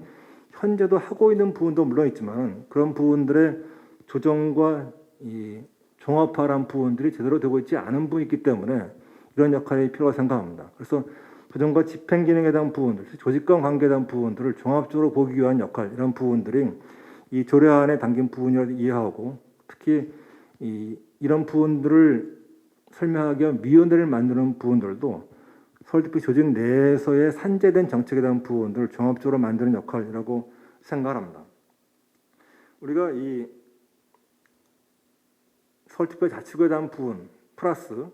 현재도 하고 있는 부분도 물론 있지만 그런 부분들의 조정과 이 종합화라는 부분들이 제대로 되고 있지 않은 부분이 있기 때문에 이런 역할이 필요하다고 생각합니다. 그래서 조정과 집행 기능에 대한 부분들, 조직 간 관계에 대한 부분들을 종합적으로 보기 위한 역할 이런 부분들이 이 조례안에 담긴 부분이라고 이해하고 특히 이런 부분들을 설명하기 위한 위원회를 만드는 부분들도 서울특별시 조직 내에서의 산재된 정책에 대한 부분들을 종합적으로 만드는 역할이라고 생각합니다. 우리가 이 서울특별시 자치구에 대한 부분 플러스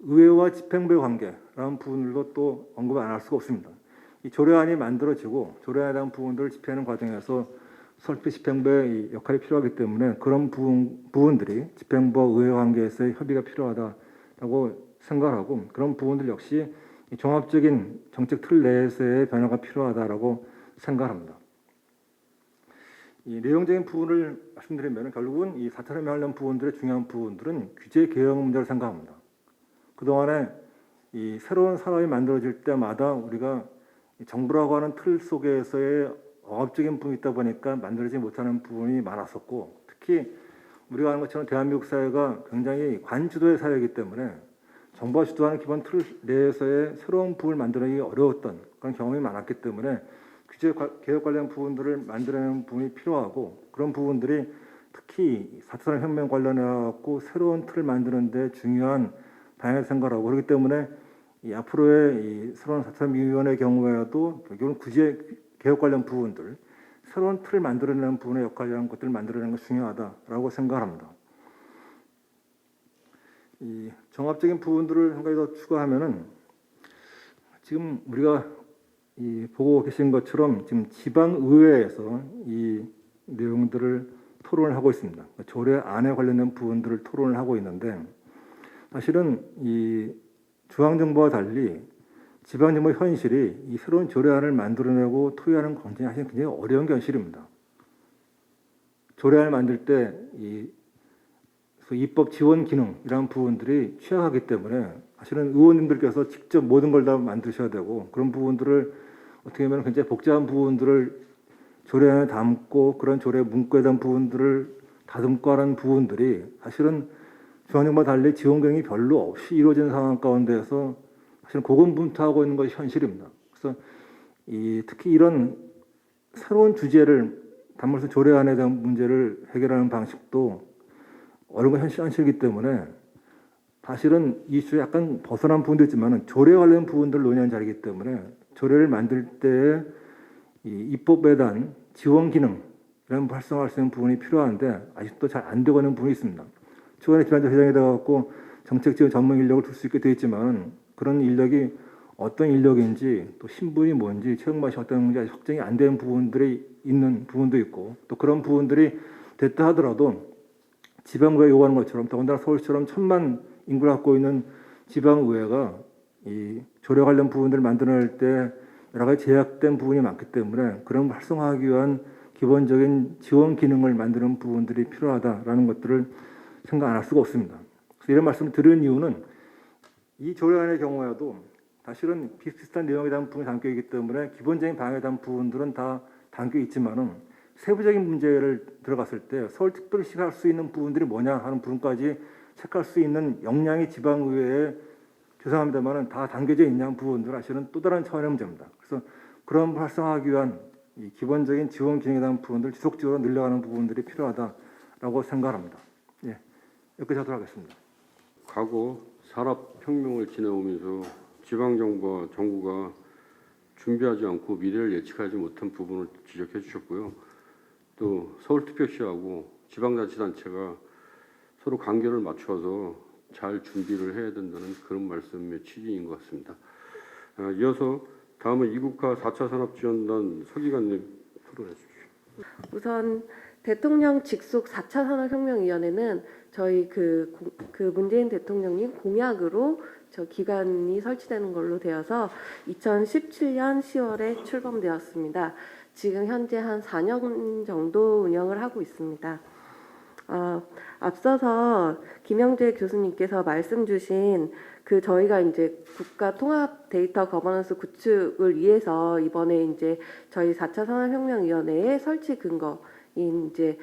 의회와 집행부의 관계라는 부분들도 또 언급을 안 할 수가 없습니다. 이 조례안이 만들어지고 조례안에 대한 부분들을 집행하는 과정에서 서울특별시 집행부의 이 역할이 필요하기 때문에 그런 부분들이 집행부와 의회 관계에서의 협의가 필요하다라고 생각하고 그런 부분들 역시 이 종합적인 정책 틀 내에서의 변화가 필요하다라고 생각합니다. 이 내용적인 부분을 말씀드리면 결국은 이 4차 혁명 관련 부분들의 중요한 부분들은 규제 개혁 문제를 생각합니다. 그동안에 이 새로운 산업이 만들어질 때마다 우리가 정부라고 하는 틀 속에서의 억압적인 부분이 있다 보니까 만들어지지 못하는 부분이 많았었고 특히 우리가 아는 것처럼 대한민국 사회가 굉장히 관주도의 사회이기 때문에 정부가 주도하는 기본 틀 내에서의 새로운 부분을 만들어내기 어려웠던 그런 경험이 많았기 때문에 규제 개혁 관련 부분들을 만들어내는 부분이 필요하고 그런 부분들이 특히 4차 산업혁명 관련해서 새로운 틀을 만드는 데 중요한 방향을 생각하고 그렇기 때문에 이 앞으로의 이 새로운 4차 산업위원회의 경우에도 결국은 규제 개혁 관련 부분들 새로운 틀을 만들어내는 부분의 역할이라는 것들을 만들어내는 것이 중요하다라고 생각합니다. 이 종합적인 부분들을 한 가지 더 추가하면은 지금 우리가 이 보고 계신 것처럼 지금 지방의회에서 이 내용들을 토론을 하고 있습니다. 조례안에 관련된 부분들을 토론을 하고 있는데 사실은 이 중앙정부와 달리 지방정부 현실이 이 새로운 조례안을 만들어내고 토의하는 굉장히 어려운 현실입니다. 조례안을 만들 때 이 입법 지원 기능이라는 부분들이 취약하기 때문에 사실은 의원님들께서 직접 모든 걸 다 만드셔야 되고 그런 부분들을 어떻게 보면 굉장히 복잡한 부분들을 조례안에 담고 그런 조례 문구에 대한 부분들을 다듬고 하는 부분들이 사실은 중앙정부와 달리 지원 기능이 별로 없이 이루어지는 상황 가운데서 사실은 고군분투하고 있는 것이 현실입니다. 그래서 특히 이런 새로운 주제를 담으면서 조례안에 대한 문제를 해결하는 방식도 어려운 현실이기 때문에 사실은 이 주에 약간 벗어난 부분도 있지만 조례 관련 부분들을 논의하는 자리이기 때문에 조례를 만들 때 이 입법에 대한 지원 기능 이런 활성화할 수 있는 부분이 필요한데 아직도 잘 안 되고 있는 부분이 있습니다. 최근에 기반적 회장이 돼갖고 정책 지원 전문 인력을 둘 수 있게 되어 있지만 그런 인력이 어떤 인력인지 또 신분이 뭔지 채용 맛이 어떤지 아직 확정이 안 된 부분들이 있는 부분도 있고 또 그런 부분들이 됐다 하더라도 지방의회가 요구하는 것처럼 더군다나 서울시처럼 1000만 인구를 갖고 있는 지방의회가 이 조례 관련 부분들을 만들어낼 때 여러 가지 제약된 부분이 많기 때문에 그런 걸 활성화하기 위한 기본적인 지원 기능을 만드는 부분들이 필요하다라는 것들을 생각 안 할 수가 없습니다. 그래서 이런 말씀을 드리는 이유는 이 조례안의 경우에도 사실은 비슷비슷한 내용에 대한 부분이 담겨 있기 때문에 기본적인 방향에 대한 부분들은 다 담겨 있지만은 세부적인 문제를 들어갔을 때 서울특별시가 할 수 있는 부분들이 뭐냐 하는 부분까지 체크할 수 있는 역량이 지방의회에 죄송합니다만은 다 담겨져 있냐는 부분들 사실은 또 다른 차원의 문제입니다. 그래서 그런 활성화하기 위한 이 기본적인 지원 기능에 대한 부분들 지속적으로 늘려가는 부분들이 필요하다라고 생각합니다. 예, 여기까지 하도록 하겠습니다. 과거 산업혁명을 지내오면서 지방정부와 정부가 준비하지 않고 미래를 예측하지 못한 부분을 지적해 주셨고요. 또 서울특별시하고 지방자치단체가 서로 간격을 맞춰서 잘 준비를 해야 된다는 그런 말씀의 취지인 것 같습니다. 이어서 다음은 이국화 4차 산업지원단 서기관님 토론해 주십시오. 우선 대통령 직속 4차 산업혁명위원회는 저희 그 문재인 대통령님 공약으로 저 기관이 설치되는 걸로 되어서 2017년 10월에 출범되었습니다. 지금 현재 한 4년 정도 운영을 하고 있습니다. 앞서서 김영재 교수님께서 말씀 주신 저희가 이제 국가 통합 데이터 거버넌스 구축을 위해서 이번에 이제 저희 4차 산업혁명위원회의 설치 근거인 이제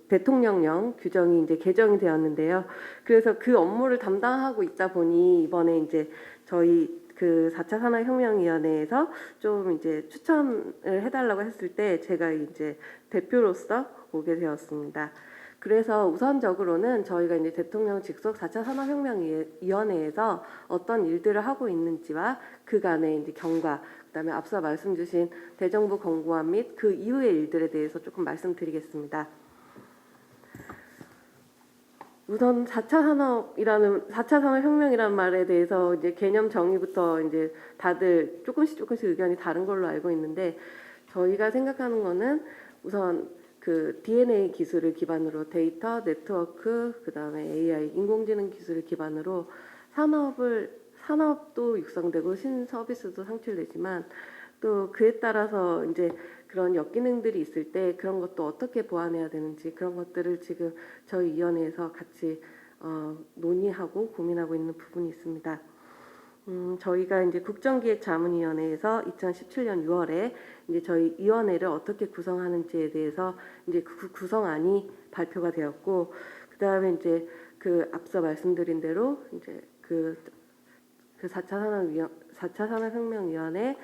대통령령 규정이 이제 개정이 되었는데요. 그래서 그 업무를 담당하고 있다 보니 이번에 이제 저희 4차 산업혁명위원회에서 좀 이제 추천을 해달라고 했을 때 제가 이제 대표로서 오게 되었습니다. 그래서 우선적으로는 저희가 이제 대통령 직속 4차 산업혁명위원회에서 어떤 일들을 하고 있는지와 그간의 이제 경과, 그다음에 앞서 말씀 주신 대정부 권고안 및 그 이후의 일들에 대해서 조금 말씀드리겠습니다. 우선 4차 산업혁명이라는 말에 대해서 이제 개념 정의부터 이제 다들 조금씩 의견이 다른 걸로 알고 있는데 저희가 생각하는 거는 우선 DNA 기술을 기반으로 데이터, 네트워크, 그다음에 AI, 인공지능 기술을 기반으로 산업도 육성되고 신서비스도 창출되지만 또 그에 따라서 이제 그런 역기능들이 있을 때 그런 것도 어떻게 보완해야 되는지 그런 것들을 지금 저희 위원회에서 같이 논의하고 고민하고 있는 부분이 있습니다. 저희가 이제 국정기획자문위원회에서 2017년 6월에 이제 저희 위원회를 어떻게 구성하는지에 대해서 이제 그 구성안이 발표가 되었고, 그 다음에 이제 앞서 말씀드린 대로 이제 4차 산업혁명위원회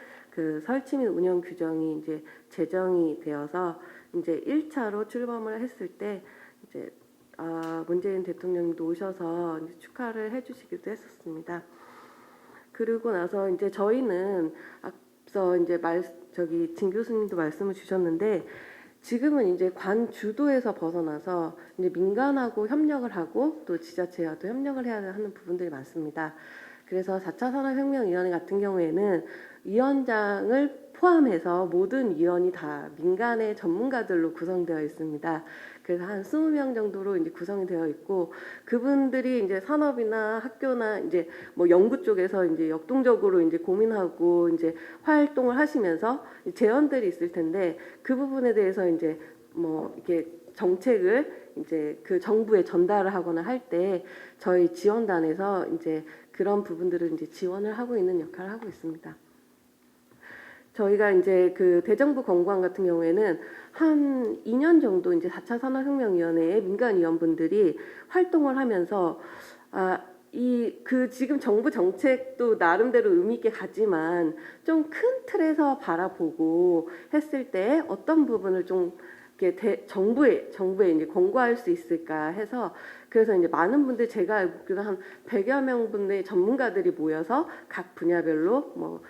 설치 및 운영 규정이 이제 제정이 되어서 이제 1차로 출범을 했을 때 이제 문재인 대통령님도 오셔서 이제 축하를 해주시기도 했었습니다. 그리고 나서 이제 저희는 앞서 이제 진 교수님도 말씀을 주셨는데 지금은 이제 관 주도에서 벗어나서 이제 민간하고 협력을 하고 또 지자체와도 협력을 해야 하는 부분들이 많습니다. 그래서 4차 산업혁명위원회 같은 경우에는 위원장을 포함해서 모든 위원이 다 민간의 전문가들로 구성되어 있습니다. 그래서 한 20명 정도로 이제 구성이 되어 있고 그분들이 이제 산업이나 학교나 이제 뭐 연구 쪽에서 이제 역동적으로 이제 고민하고 이제 활동을 하시면서 제언들이 있을 텐데 그 부분에 대해서 이제 뭐 이렇게 정책을 이제 정부에 전달을 하거나 할 때 저희 지원단에서 이제 그런 부분들을 이제 지원을 하고 있는 역할을 하고 있습니다. 저희가 이제 대정부 권고안 같은 경우에는 한 2년 정도 이제 4차 산업혁명위원회의 민간위원분들이 활동을 하면서 지금 정부 정책도 나름대로 의미 있게 가지만 좀 큰 틀에서 바라보고 했을 때 어떤 부분을 좀 정부에 이제 권고할 수 있을까 해서 그래서 이제 많은 분들 제가 알기로 한 100여 명 분의 전문가들이 모여서 각 분야별로 뭐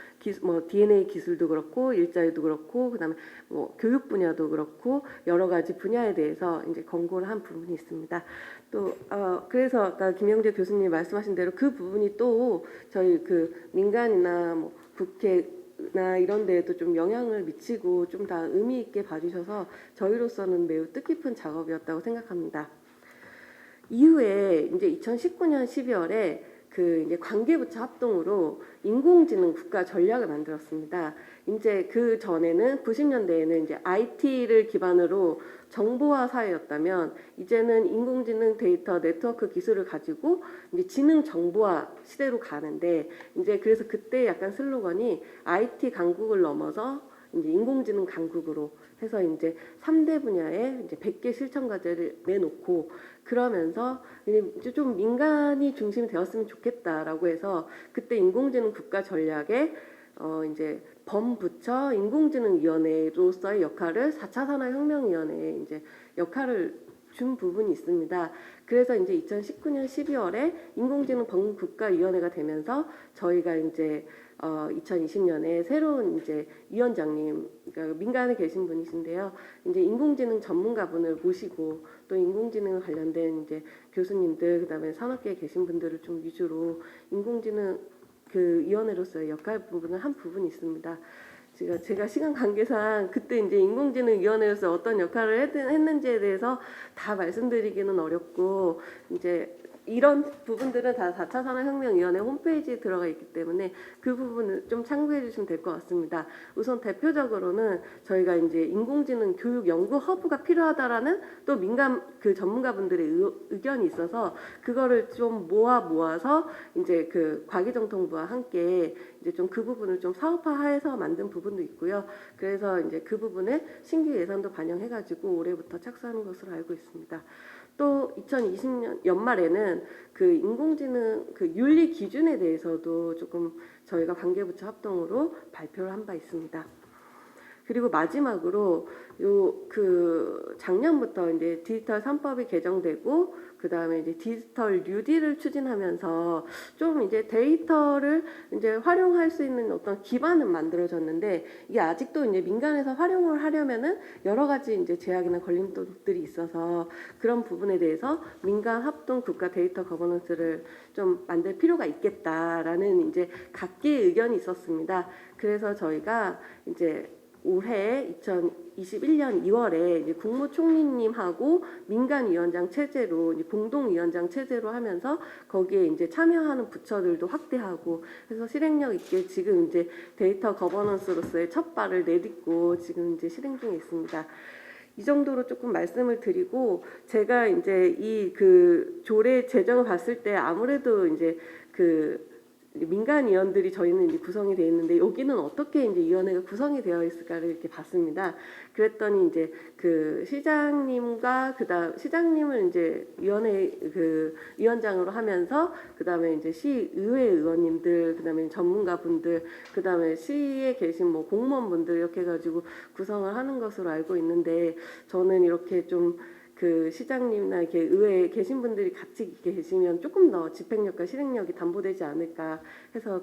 DNA 기술도 그렇고 일자리도 그렇고 그다음에 뭐 교육 분야도 그렇고 여러 가지 분야에 대해서 이제 권고를 한 부분이 있습니다. 또 그래서 아까 김영재 교수님 말씀하신 대로 그 부분이 또 저희 민간이나 뭐 국회나 이런 데에도 좀 영향을 미치고 좀 다 의미 있게 봐주셔서 저희로서는 매우 뜻깊은 작업이었다고 생각합니다. 이후에 이제 2019년 12월에 이제 관계부처 합동으로 인공지능 국가 전략을 만들었습니다. 이제 그 전에는 90년대에는 이제 IT를 기반으로 정보화 사회였다면 이제는 인공지능 데이터 네트워크 기술을 가지고 이제 지능 정보화 시대로 가는데 이제 그래서 그때 약간 슬로건이 IT 강국을 넘어서 이제 인공지능 강국으로 해서 이제 3대 분야에 이제 100개 실천 과제를 내놓고 그러면서 이제 좀 민간이 중심이 되었으면 좋겠다라고 해서 그때 인공지능 국가 전략에 이제 범부처 인공지능위원회로서의 역할을 4차 산업혁명위원회에 이제 역할을 준 부분이 있습니다. 그래서 이제 2019년 12월에 인공지능 범국가위원회가 되면서 저희가 이제 2020년에 새로운 이제 위원장님, 그러니까 민간에 계신 분이신데요. 이제 인공지능 전문가분을 모시고 또 인공지능 관련된 이제 교수님들, 그다음에 산업계에 계신 분들을 좀 위주로 인공지능 그 위원회로서의 역할 부분은 한 부분이 있습니다. 제가 시간 관계상 그때 이제 인공지능위원회에서 어떤 역할을 했는지에 대해서 다 말씀드리기는 어렵고 이제 이런 부분들은 다 4차 산업혁명위원회 홈페이지에 들어가 있기 때문에 그 부분을 좀 참고해 주시면 될 것 같습니다. 우선 대표적으로는 저희가 이제 인공지능 교육 연구 허브가 필요하다라는 또 민간 그 전문가분들의 의견이 있어서 그거를 좀 모아서 이제 그 과기정통부와 함께 이제 좀 그 부분을 좀 사업화해서 만든 부분도 있고요. 그래서 이제 그 부분에 신규 예산도 반영해가지고 올해부터 착수하는 것으로 알고 있습니다. 또 2020년 연말에는 그 인공지능 그 윤리 기준에 대해서도 조금 저희가 관계부처 합동으로 발표를 한 바 있습니다. 그리고 마지막으로 그 작년부터 이제 디지털 3법이 개정되고 그다음에 이제 디지털 뉴딜을 추진하면서 좀 이제 데이터를 이제 활용할 수 있는 어떤 기반은 만들어졌는데 이게 아직도 이제 민간에서 활용을 하려면은 여러 가지 이제 제약이나 걸림돌들이 있어서 그런 부분에 대해서 민간 합동 국가 데이터 거버넌스를 좀 만들 필요가 있겠다라는 이제 각계의 의견이 있었습니다. 그래서 저희가 이제 올해 2021년 2월에 이제 국무총리님하고 민간위원장 체제로 이제 공동위원장 체제로 하면서 거기에 이제 참여하는 부처들도 확대하고 해서 실행력 있게 지금 이제 데이터 거버넌스로서의 첫 발을 내딛고 지금 이제 실행 중에 있습니다. 이 정도로 조금 말씀을 드리고 제가 이제 이 그 조례 제정을 봤을 때 아무래도 이제 그 민간 위원들이 저희는 이제 구성이 되어 있는데 여기는 어떻게 이제 위원회가 구성이 되어 있을까를 이렇게 봤습니다. 그랬더니 이제 그 시장님과 그다음 시장님을 이제 위원회 그 위원장으로 하면서 그다음에 이제 시의회 의원님들 그다음에 전문가분들 그다음에 시에 계신 뭐 공무원분들 이렇게 해가지고 구성을 하는 것으로 알고 있는데 저는 이렇게 좀 그 시장님이나 이렇게 의회에 계신 분들이 같이 계시면 조금 더 집행력과 실행력이 담보되지 않을까 해서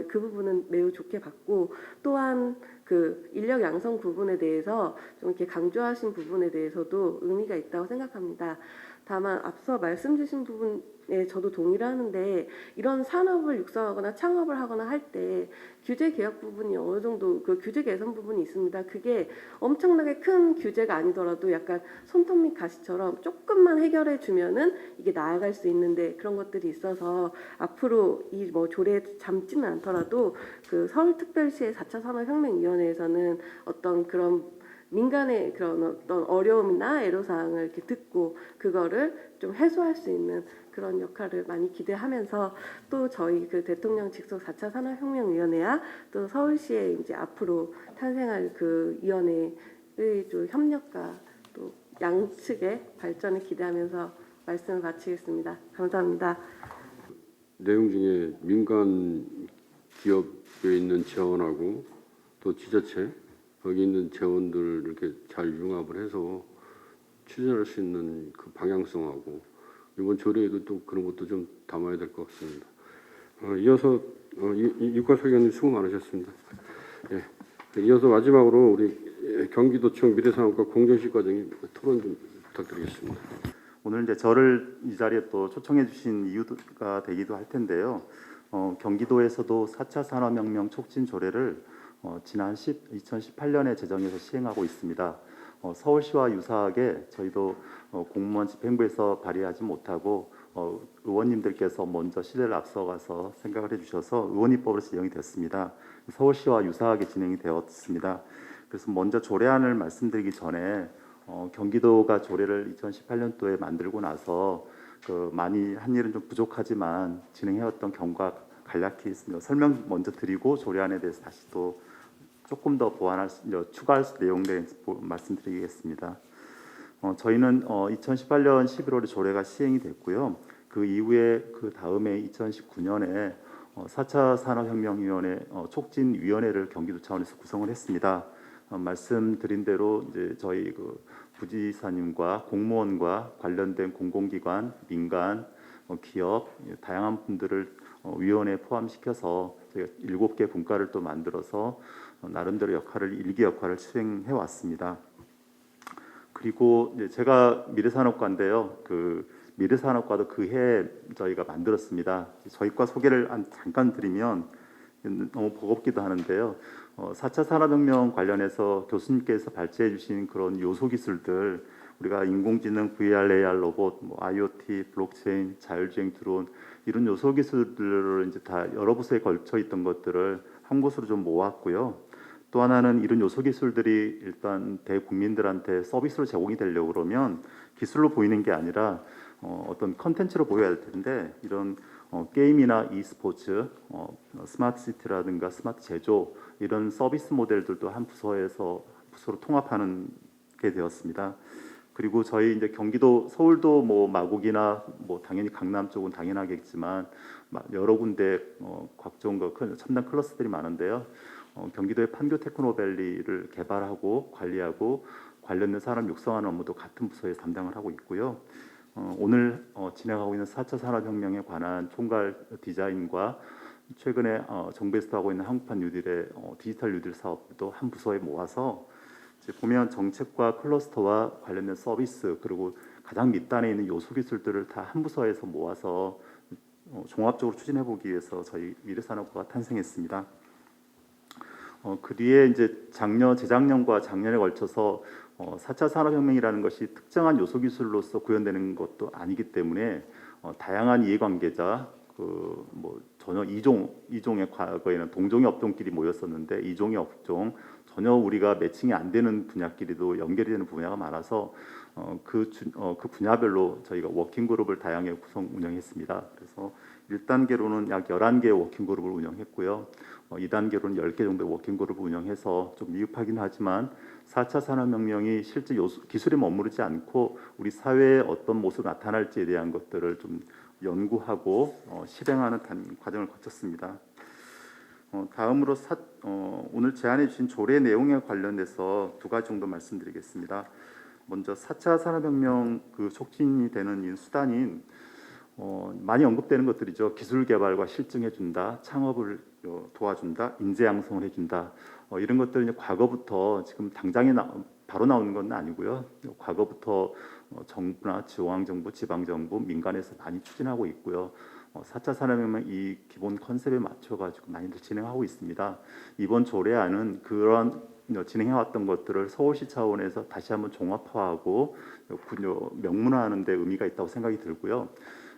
그 부분은 매우 좋게 봤고 또한 그 인력 양성 부분에 대해서 좀 이렇게 강조하신 부분에 대해서도 의미가 있다고 생각합니다. 다만 앞서 말씀 주신 부분에 저도 동의를 하는데 이런 산업을 육성하거나 창업을 하거나 할 때 규제 개혁 부분이 어느 정도 그 규제 개선 부분이 있습니다. 그게 엄청나게 큰 규제가 아니더라도 약간 손톱 밑 가시처럼 조금만 해결해 주면은 이게 나아갈 수 있는데 그런 것들이 있어서 앞으로 이 뭐 조례에 잠지는 않더라도 그 서울특별시의 4차 산업혁명위원회에서는 어떤 그런 민간의 그런 어떤 어려움이나 애로사항을 이렇게 듣고 그거를 좀 해소할 수 있는 그런 역할을 많이 기대하면서 또 저희 그 대통령 직속 4차 산업혁명위원회와 또 서울시에 이제 앞으로 탄생할 그 위원회의 좀 협력과 또 양측의 발전을 기대하면서 말씀을 마치겠습니다. 감사합니다. 내용 중에 민간 기업에 있는 재원하고 또 지자체 거기 있는 재원들 이렇게 잘 융합을 해서 추진할 수 있는 그 방향성하고 이번 조례에도 또 그런 것도 좀 담아야 될 것 같습니다. 이어서 이과설위원님 수고 많으셨습니다. 예. 이어서 마지막으로 우리 경기도청 미래산업과 공정시 과장님 토론 좀 부탁드리겠습니다. 오늘 이제 저를 이 자리에 또 초청해 주신 이유가 되기도 할 텐데요. 경기도에서도 4차 산업혁명 촉진 조례를 지난 2018년에 제정해서 시행하고 있습니다. 서울시와 유사하게 저희도 공무원 집행부에서 발의하지 못하고 의원님들께서 먼저 시대를 앞서가서 생각을 해주셔서 의원입법으로 지정이 됐습니다. 서울시와 유사하게 진행이 되었습니다. 그래서 먼저 조례안을 말씀드리기 전에 경기도가 조례를 2018년도에 만들고 나서 많이 한 일은 좀 부족하지만 진행해왔던 경과 간략히 있습니다. 설명 먼저 드리고 조례안에 대해서 다시 또 조금 더 추가할 내용들 말씀드리겠습니다. 저희는 2018년 11월에 조례가 시행이 됐고요. 그 이후에 그 다음에 2019년에 4차 산업혁명위원회 촉진위원회를 경기도 차원에서 구성을 했습니다. 말씀드린 대로 이제 저희 그 부지사님과 공무원과 관련된 공공기관, 민간, 기업 다양한 분들을 위원회에 포함시켜서 저희가 7개 분과를 또 만들어서 나름대로 일기 역할을 수행해 왔습니다. 그리고 이제 제가 미래산업과인데요. 그 미래산업과도 그해 저희가 만들었습니다. 저희과 소개를 잠깐 드리면 너무 버겁기도 하는데요. 4차 산업혁명 관련해서 교수님께서 발제해 주신 그런 요소 기술들, 우리가 인공지능, VR, AR, 로봇, IoT, 블록체인, 자율주행 드론 이런 요소 기술들을 이제 다 여러 부서에 걸쳐 있던 것들을 한 곳으로 좀 모았고요. 또 하나는 이런 요소 기술들이 일단 대국민들한테 서비스로 제공이 되려고 그러면 기술로 보이는 게 아니라 어떤 컨텐츠로 보여야 될 텐데 이런 게임이나 e스포츠, 스마트 시티라든가 스마트 제조 이런 서비스 모델들도 한 부서로 통합하는 게 되었습니다. 그리고 저희 이제 경기도 서울도 마곡이나 당연히 강남 쪽은 당연하겠지만 여러 군데 각종 첨단 클러스터들이 많은데요. 경기도의 판교 테크노밸리를 개발하고 관리하고 관련된 사람 육성하는 업무도 같은 부서에서 담당을 하고 있고요. 오늘 진행하고 있는 4차 산업혁명에 관한 총괄 디자인과 최근에 정부에서 하고 있는 한국판 뉴딜의 디지털 뉴딜 사업도 한 부서에 모아서 이제 보면 정책과 클러스터와 관련된 서비스 그리고 가장 밑단에 있는 요소 기술들을 다 한 부서에서 모아서 종합적으로 추진해 보기 위해서 저희 미래산업과가 탄생했습니다. 그 뒤에 이제 재작년과 작년에 걸쳐서 4차 산업혁명이라는 것이 특정한 요소 기술로서 구현되는 것도 아니기 때문에 다양한 이해관계자 전혀 이종의 과거에는 동종의 업종끼리 모였었는데 이종의 업종 전혀 우리가 매칭이 안 되는 분야끼리도 연결이 되는 분야가 많아서 그 분야별로 저희가 워킹 그룹을 다양하게 운영했습니다. 그래서 1단계로는 약 11개의 워킹 그룹을 운영했고요. 2단계로는 10개 정도의 워킹 그룹을 운영해서 좀 미흡하긴 하지만 4차 산업혁명이 실제 기술에 머무르지 않고 우리 사회에 어떤 모습으로 나타날지에 대한 것들을 좀 연구하고 실행하는 과정을 거쳤습니다. 다음으로 오늘 제안해 주신 조례 내용에 관련돼서 2가지 정도 말씀드리겠습니다. 먼저 4차 산업혁명 촉진이 되는 이 수단인 많이 언급되는 것들이죠. 기술 개발과 실증해 준다, 창업을 도와준다, 인재 양성을 해준다. 이런 것들은 과거부터 지금 당장에 바로 나오는 건 아니고요. 과거부터 정부나 중앙정부, 지방정부, 민간에서 많이 추진하고 있고요. 4차 산업혁명 이 기본 컨셉에 맞춰가지고 많이들 진행하고 있습니다. 이번 조례안은 그런 진행해왔던 것들을 서울시 차원에서 다시 한번 종합화하고 명문화하는 데 의미가 있다고 생각이 들고요.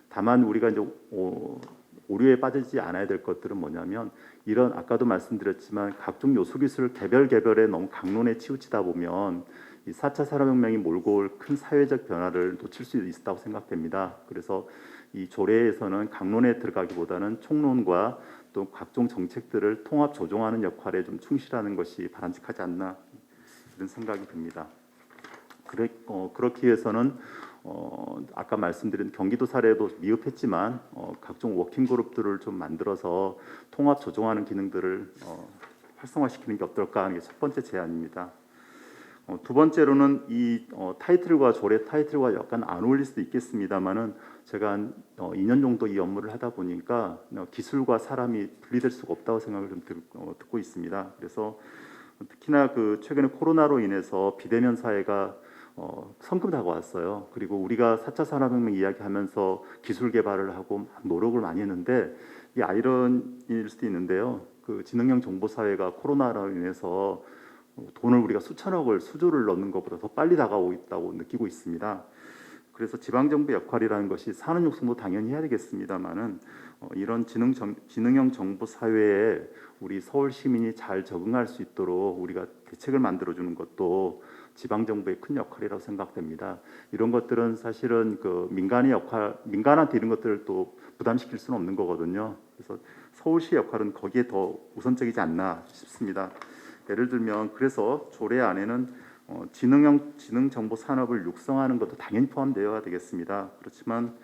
다만 우리가 이제 오류에 빠지지 않아야 될 것들은 뭐냐면 이런 아까도 말씀드렸지만 각종 요소 기술 개별에 너무 강론에 치우치다 보면 이 4차 산업혁명이 몰고 올 큰 사회적 변화를 놓칠 수 있다고 생각됩니다. 그래서 이 조례에서는 강론에 들어가기보다는 총론과 또 각종 정책들을 통합 조정하는 역할에 좀 충실하는 것이 바람직하지 않나 이런 생각이 듭니다. 그렇기 위해서는 아까 말씀드린 경기도 사례도 미흡했지만 각종 워킹 그룹들을 좀 만들어서 통합 조정하는 기능들을 활성화시키는 게 어떨까 하는 게 첫 번째 제안입니다. 두 번째로는 이 조례 타이틀과 약간 안 어울릴 수도 있겠습니다만은 제가 한 2년 정도 이 업무를 하다 보니까 기술과 사람이 분리될 수가 없다고 생각을 좀 듣고 있습니다. 그래서 특히나 최근에 코로나로 인해서 비대면 사회가 성큼 다가왔어요. 그리고 우리가 4차 산업혁명 이야기하면서 기술 개발을 하고 노력을 많이 했는데 이 아이러니일 수도 있는데요. 지능형 정보 사회가 코로나로 인해서 돈을 우리가 수천억을 수조를 넣는 것보다 더 빨리 다가오고 있다고 느끼고 있습니다. 그래서 지방정부 역할이라는 것이 산업 육성도 당연히 해야 되겠습니다만은 이런 지능형 정보 사회에 우리 서울 시민이 잘 적응할 수 있도록 우리가 대책을 만들어주는 것도 지방정부의 큰 역할이라고 생각됩니다. 이런 것들은 사실은 민간한테 이런 것들을 또 부담시킬 수는 없는 거거든요. 그래서 서울시의 역할은 거기에 더 우선적이지 않나 싶습니다. 예를 들면 그래서 조례 안에는 지능형 지능 정보 산업을 육성하는 것도 당연히 포함되어야 되겠습니다. 그렇지만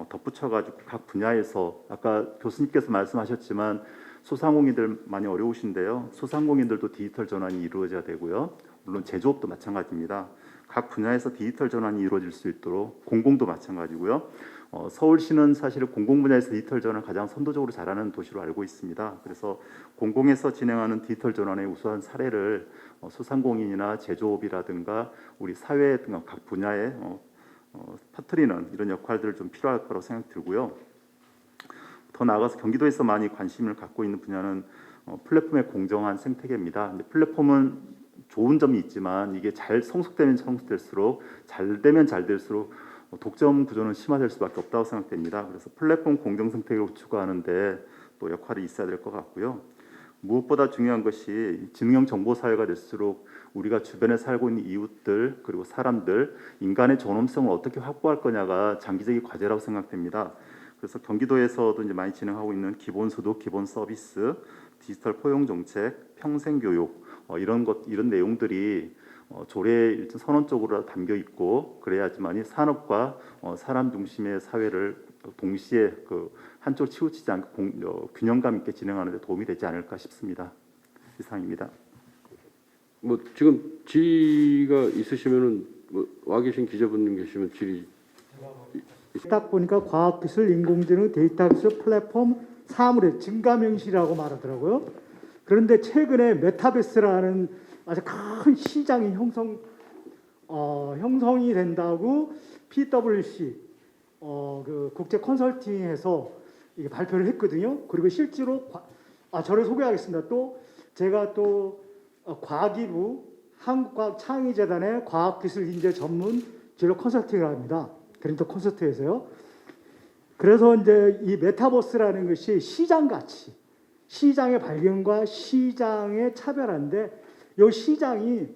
덧붙여가지고 각 분야에서 아까 교수님께서 말씀하셨지만 소상공인들 많이 어려우신데요. 소상공인들도 디지털 전환이 이루어져야 되고요. 물론 제조업도 마찬가지입니다. 각 분야에서 디지털 전환이 이루어질 수 있도록 공공도 마찬가지고요. 서울시는 사실 공공 분야에서 디지털 전환을 가장 선도적으로 잘하는 도시로 알고 있습니다. 그래서 공공에서 진행하는 디지털 전환의 우수한 사례를 소상공인이나 제조업이라든가 우리 사회 등 각 분야에 퍼뜨리는 이런 역할들을 좀 필요할 거라고 생각 들고요. 더 나아가서 경기도에서 많이 관심을 갖고 있는 분야는 플랫폼의 공정한 생태계입니다. 근데 플랫폼은 좋은 점이 있지만 이게 잘 성숙되면 성숙될수록 잘 되면 잘 될수록 독점 구조는 심화될 수밖에 없다고 생각됩니다. 그래서 플랫폼 공정 생태계를 추구하는데 또 역할이 있어야 될 것 같고요. 무엇보다 중요한 것이 지능형 정보 사회가 될수록 우리가 주변에 살고 있는 이웃들 그리고 사람들 인간의 존엄성을 어떻게 확보할 거냐가 장기적인 과제라고 생각됩니다. 그래서 경기도에서도 이제 많이 진행하고 있는 기본소득, 기본 서비스, 디지털 포용 정책, 평생 교육 이런 내용들이 조례에 일정 선언적으로 담겨 있고 그래야지만이 산업과 사람 중심의 사회를 동시에 그 한쪽 치우치지 않고 균형감 있게 진행하는 데 도움이 되지 않을까 싶습니다. 이상입니다. 뭐 지금 질의가 있으시면은 와 계신 기자분님 계시면 질의. 딱 보니까 과학기술, 인공지능, 데이터기술, 플랫폼, 사물의 증가명시라고 말하더라고요. 그런데 최근에 메타버스라는 아주 큰 시장이 형성이 된다고 PwC 그 국제 컨설팅에서 이게 발표를 했거든요. 그리고 실제로 저를 소개하겠습니다. 또 제가 또 과기부 한국과학창의재단의 과학기술인재 전문 진로 컨설팅을 합니다. 그린터 콘서트에서요. 그래서 이제 이 메타버스라는 것이 시장 가치, 시장의 발견과 시장의 차별화인데 이 시장이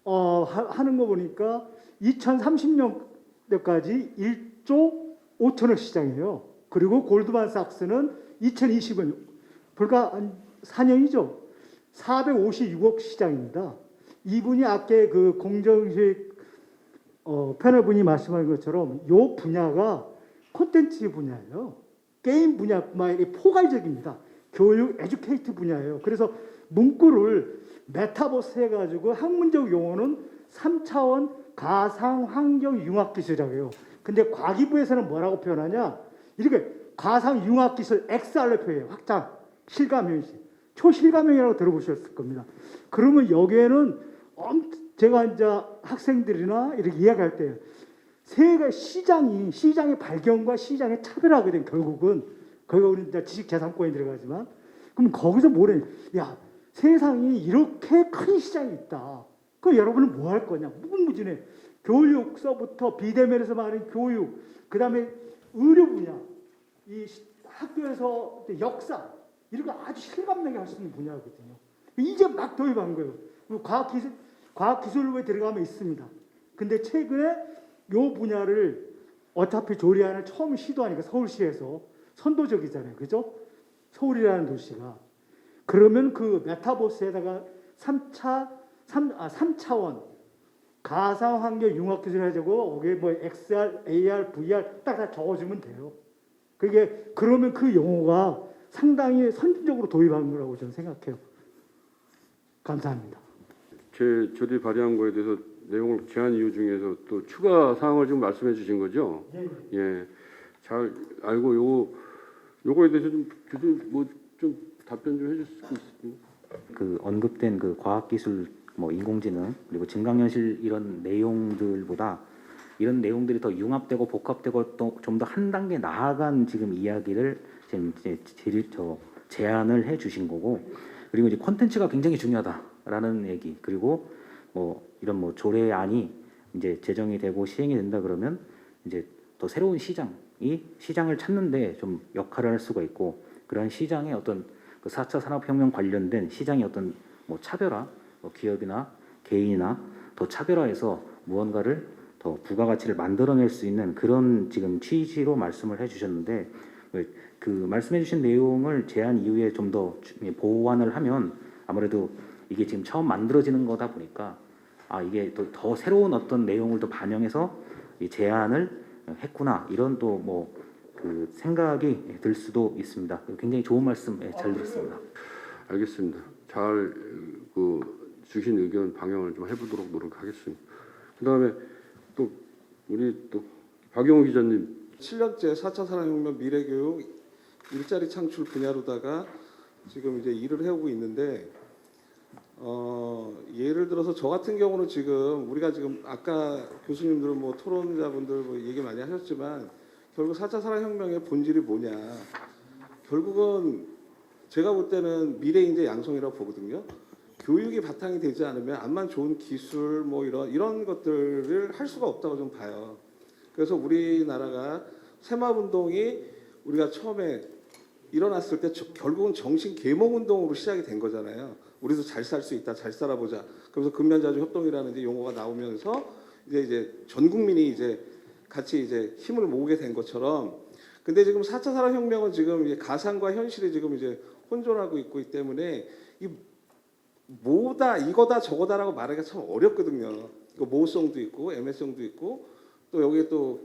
하는 거 보니까 2030년까지 1조 5천억 시장이에요. 그리고 골드만삭스는 2020년 불과 4년이죠. 456억 시장입니다. 이분이 아까 그 공정식 패널분이 말씀하신 것처럼 이 분야가 콘텐츠 분야예요. 게임 분야뿐만 포괄적입니다. 교육, 에듀케이트 분야예요. 그래서 문구를 메타버스 해가지고 학문적 용어는 3차원 가상 환경 융합 기술이라고 해요. 근데 과기부에서는 뭐라고 표현하냐? 이렇게 가상 융합 기술 XR로 표현해요. 확장, 실감현실. 초실감형이라고 들어보셨을 겁니다. 그러면 여기에는 제가 이제 학생들이나 이렇게 이야기할 때 세계 시장의 발견과 시장의 차별화거든. 결국은 거기가 우리 이제 지식재산권이 들어가지만 그럼 거기서 뭐래? 야 세상이 이렇게 큰 시장이 있다. 그럼 여러분은 뭐 할 거냐? 무궁무진해. 교육서부터 비대면에서 말하는 교육, 그 다음에 의료 분야, 이 학교에서 역사 이런 거 아주 실감나게 할 수 있는 분야거든요. 이제 막 도입한 거예요. 과학기술부에 들어가면 있습니다. 근데 최근에 이 분야를 어차피 조례안을 처음 시도하니까 서울시에서 선도적이잖아요. 그죠? 서울이라는 도시가. 그러면 그 메타버스에다가 3차원 가상환경 융합기술 해주고 거기에 뭐 XR, AR, VR 딱 다 적어주면 돼요. 그게 그러면 그 용어가 상당히 선진적으로 도입한 거라고 저는 생각해요. 감사합니다. 제 조례 발의한 거에 대해서 내용을 제안 이유 중에서 또 추가 사항을 좀 말씀해 주신 거죠? 예, 잘 알고 요거에 대해서 좀 교수님 뭐 좀 답변 좀 해줄 수 있습니까? 그 언급된 그 과학기술, 뭐 인공지능 그리고 증강현실 이런 내용들보다 이런 내용들이 더 융합되고 복합되고 또 좀 더 한 단계 나아간 지금 이야기를 지금 이제 제안을 해주신 거고, 그리고 이제 콘텐츠가 굉장히 중요하다라는 얘기, 그리고 뭐 이런 뭐 조례안이 이제 제정이 되고 시행이 된다 그러면 이제 더 새로운 시장을 찾는데 좀 역할을 할 수가 있고, 그런 시장의 어떤 그 4차 산업혁명 관련된 시장의 어떤 뭐 차별화, 뭐 기업이나 개인이나 더 차별화해서 무언가를 더 부가가치를 만들어낼 수 있는 그런 지금 취지로 말씀을 해주셨는데, 그 말씀해주신 내용을 제안 이후에 좀 더 보완을 하면 아무래도 이게 지금 처음 만들어지는 거다 보니까 이게 또 더 새로운 어떤 내용을 또 반영해서 이 제안을 했구나 이런 또 뭐 그 생각이 들 수도 있습니다. 굉장히 좋은 말씀 잘 들었습니다. 알겠습니다. 잘 주신 의견 방향을 좀 해보도록 노력하겠습니다. 그다음에 또 우리 또 박용호 기자님 7년째 4차 산업혁명 미래교육 일자리 창출 분야로다가 지금 이제 일을 해오고 있는데 예를 들어서 저 같은 경우는 지금 우리가 지금 아까 교수님들은 뭐 토론자분들 뭐 얘기 많이 하셨지만 결국 4차 산업혁명의 본질이 뭐냐 결국은 제가 볼 때는 미래 인재 양성이라고 보거든요. 교육이 바탕이 되지 않으면 암만 좋은 기술 뭐 이런 것들을 할 수가 없다고 좀 봐요. 그래서 우리나라가 새마을운동이 우리가 처음에 일어났을 때 결국은 정신 계몽 운동으로 시작이 된 거잖아요. 우리도 잘 살 수 있다, 잘 살아보자. 그래서 근면자주 협동이라는 이제 용어가 나오면서 이제 전 국민이 이제 같이 이제 힘을 모으게 된 것처럼. 근데 지금 4차 산업혁명은 지금 이제 가상과 현실이 지금 이제 혼존하고 있기 때문에 이 뭐다 이거다 저거다라고 말하기가 참 어렵거든요. 모호성도 있고 애매성도 있고 또 여기에 또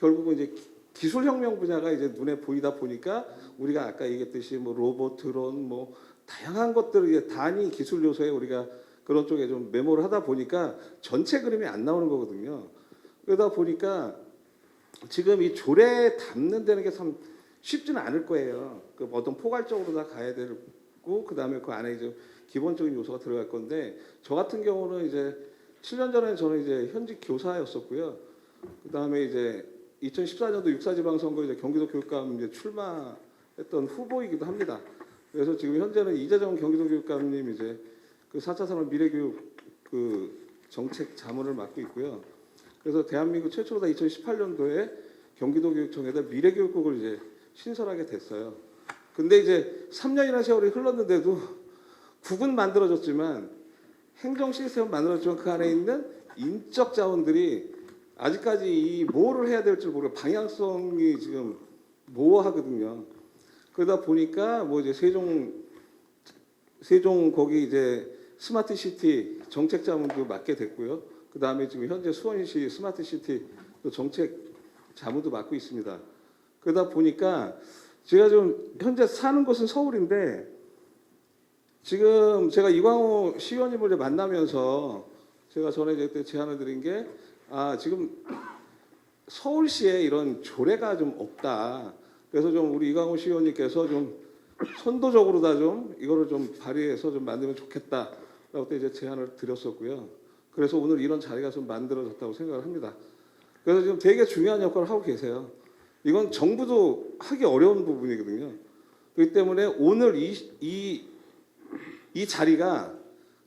결국은 이제 기술혁명 분야가 이제 눈에 보이다 보니까 우리가 아까 얘기했듯이 뭐 로봇, 드론 뭐 다양한 것들을 이제 단위 기술 요소에 우리가 그런 쪽에 좀 메모를 하다 보니까 전체 그림이 안 나오는 거거든요. 그러다 보니까 지금 이 조례에 담는 데는 게 참 쉽지는 않을 거예요. 그 어떤 포괄적으로 다 가야 되고 그다음에 그 안에 이제 기본적인 요소가 들어갈 건데 저 같은 경우는 이제 7년 전에 저는 이제 현직 교사였었고요. 그다음에 이제 2014년도 육사지방선거 이제 경기도 교육감 이제 출마했던 후보이기도 합니다. 그래서 지금 현재는 이재정 경기도 교육감님 이제 그 4차 산업 미래교육 그 정책 자문을 맡고 있고요. 그래서 대한민국 최초로 다 2018년도에 경기도교육청에다 미래교육국을 이제 신설하게 됐어요. 근데 이제 3년이나 세월이 흘렀는데도 국은 만들어졌지만 행정 시스템은 만들어졌지만 그 안에 있는 인적 자원들이 아직까지 이 뭐를 해야 될지 모르고 방향성이 지금 모호하거든요. 그러다 보니까 뭐 이제 세종 거기 이제 스마트 시티 정책 자문도 맡게 됐고요. 그 다음에 지금 현재 수원시 스마트 시티 정책 자문도 맡고 있습니다. 그러다 보니까 제가 좀 현재 사는 곳은 서울인데 지금 제가 이광호 시의원님을 만나면서 제가 전에 이제 제안을 드린 게 지금 서울시에 이런 조례가 좀 없다. 그래서 좀 우리 이광호 시의원님께서 좀 선도적으로 다 좀 이거를 좀 발의해서 좀 만들면 좋겠다라고 때 이제 제안을 드렸었고요. 그래서 오늘 이런 자리가 좀 만들어졌다고 생각을 합니다. 그래서 지금 되게 중요한 역할을 하고 계세요. 이건 정부도 하기 어려운 부분이거든요. 그렇기 때문에 오늘 이 자리가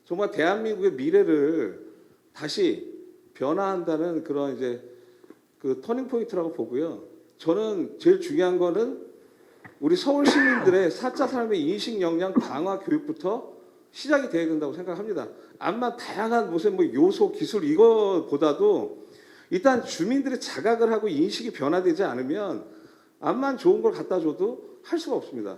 정말 대한민국의 미래를 다시 변화한다는 그런 이제 그 터닝 포인트라고 보고요. 저는 제일 중요한 거는 우리 서울 시민들의 4차 산업의 인식 역량 강화 교육부터 시작이 돼야 된다고 생각합니다. 암만 다양한 무슨 뭐 요소 기술 이거보다도 일단 주민들이 자각을 하고 인식이 변화되지 않으면 암만 좋은 걸 갖다 줘도 할 수가 없습니다.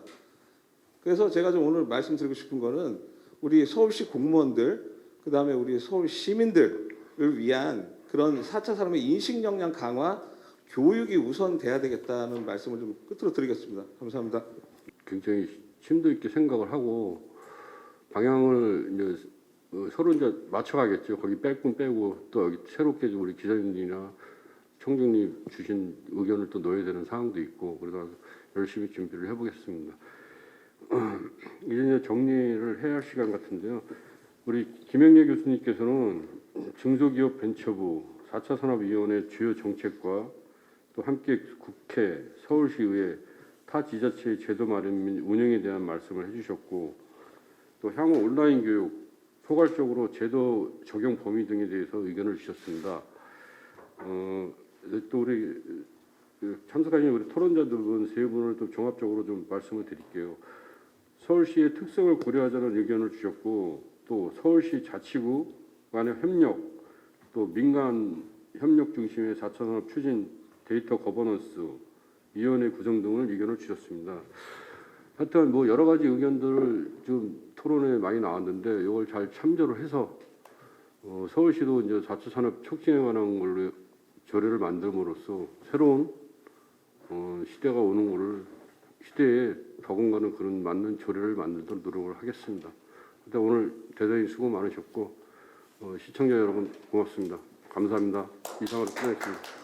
그래서 제가 좀 오늘 말씀드리고 싶은 거는 우리 서울시 공무원들 그다음에 우리 서울 시민들을 위한 그런 4차 산업의 인식 역량 강화 교육이 우선돼야 되겠다는 말씀을 좀 끝으로 드리겠습니다. 감사합니다. 굉장히 심도 있게 생각을 하고 방향을 이제 서로 이제 맞춰가겠죠. 거기 뺄 분 빼고 또 여기 새롭게 우리 기자님들이나 총장님 주신 의견을 또 넣어야 되는 사항도 있고 그래서 열심히 준비를 해보겠습니다. 이제 정리를 해야 할 시간 같은데요. 우리 김영래 교수님께서는 중소기업 벤처부 4차 산업위원회 주요 정책과 또 함께 국회, 서울시의회, 타 지자체의 제도 마련 및 운영에 대한 말씀을 해주셨고 또 향후 온라인 교육 포괄적으로 제도 적용 범위 등에 대해서 의견을 주셨습니다. 또 우리 참석하신 우리 토론자들은 세 분을 또 종합적으로 좀 말씀을 드릴게요. 서울시의 특성을 고려하자는 의견을 주셨고 또 서울시 자치구 간의 협력 또 민간 협력 중심의 4차 산업 추진 데이터 거버넌스 위원회 구성 등을 의견을 주셨습니다. 하여튼 뭐 여러 가지 의견들 좀 토론에 많이 나왔는데 이걸 잘 참조를 해서 서울시도 이제 4차 산업 촉진에 관한 걸로 조례를 만듦으로써 새로운 시대가 오는 거를 시대에 적응하는 그런 맞는 조례를 만들도록 노력을 하겠습니다. 일단 오늘 대단히 수고 많으셨고 시청자 여러분 고맙습니다. 감사합니다. 이상으로 끝내겠습니다.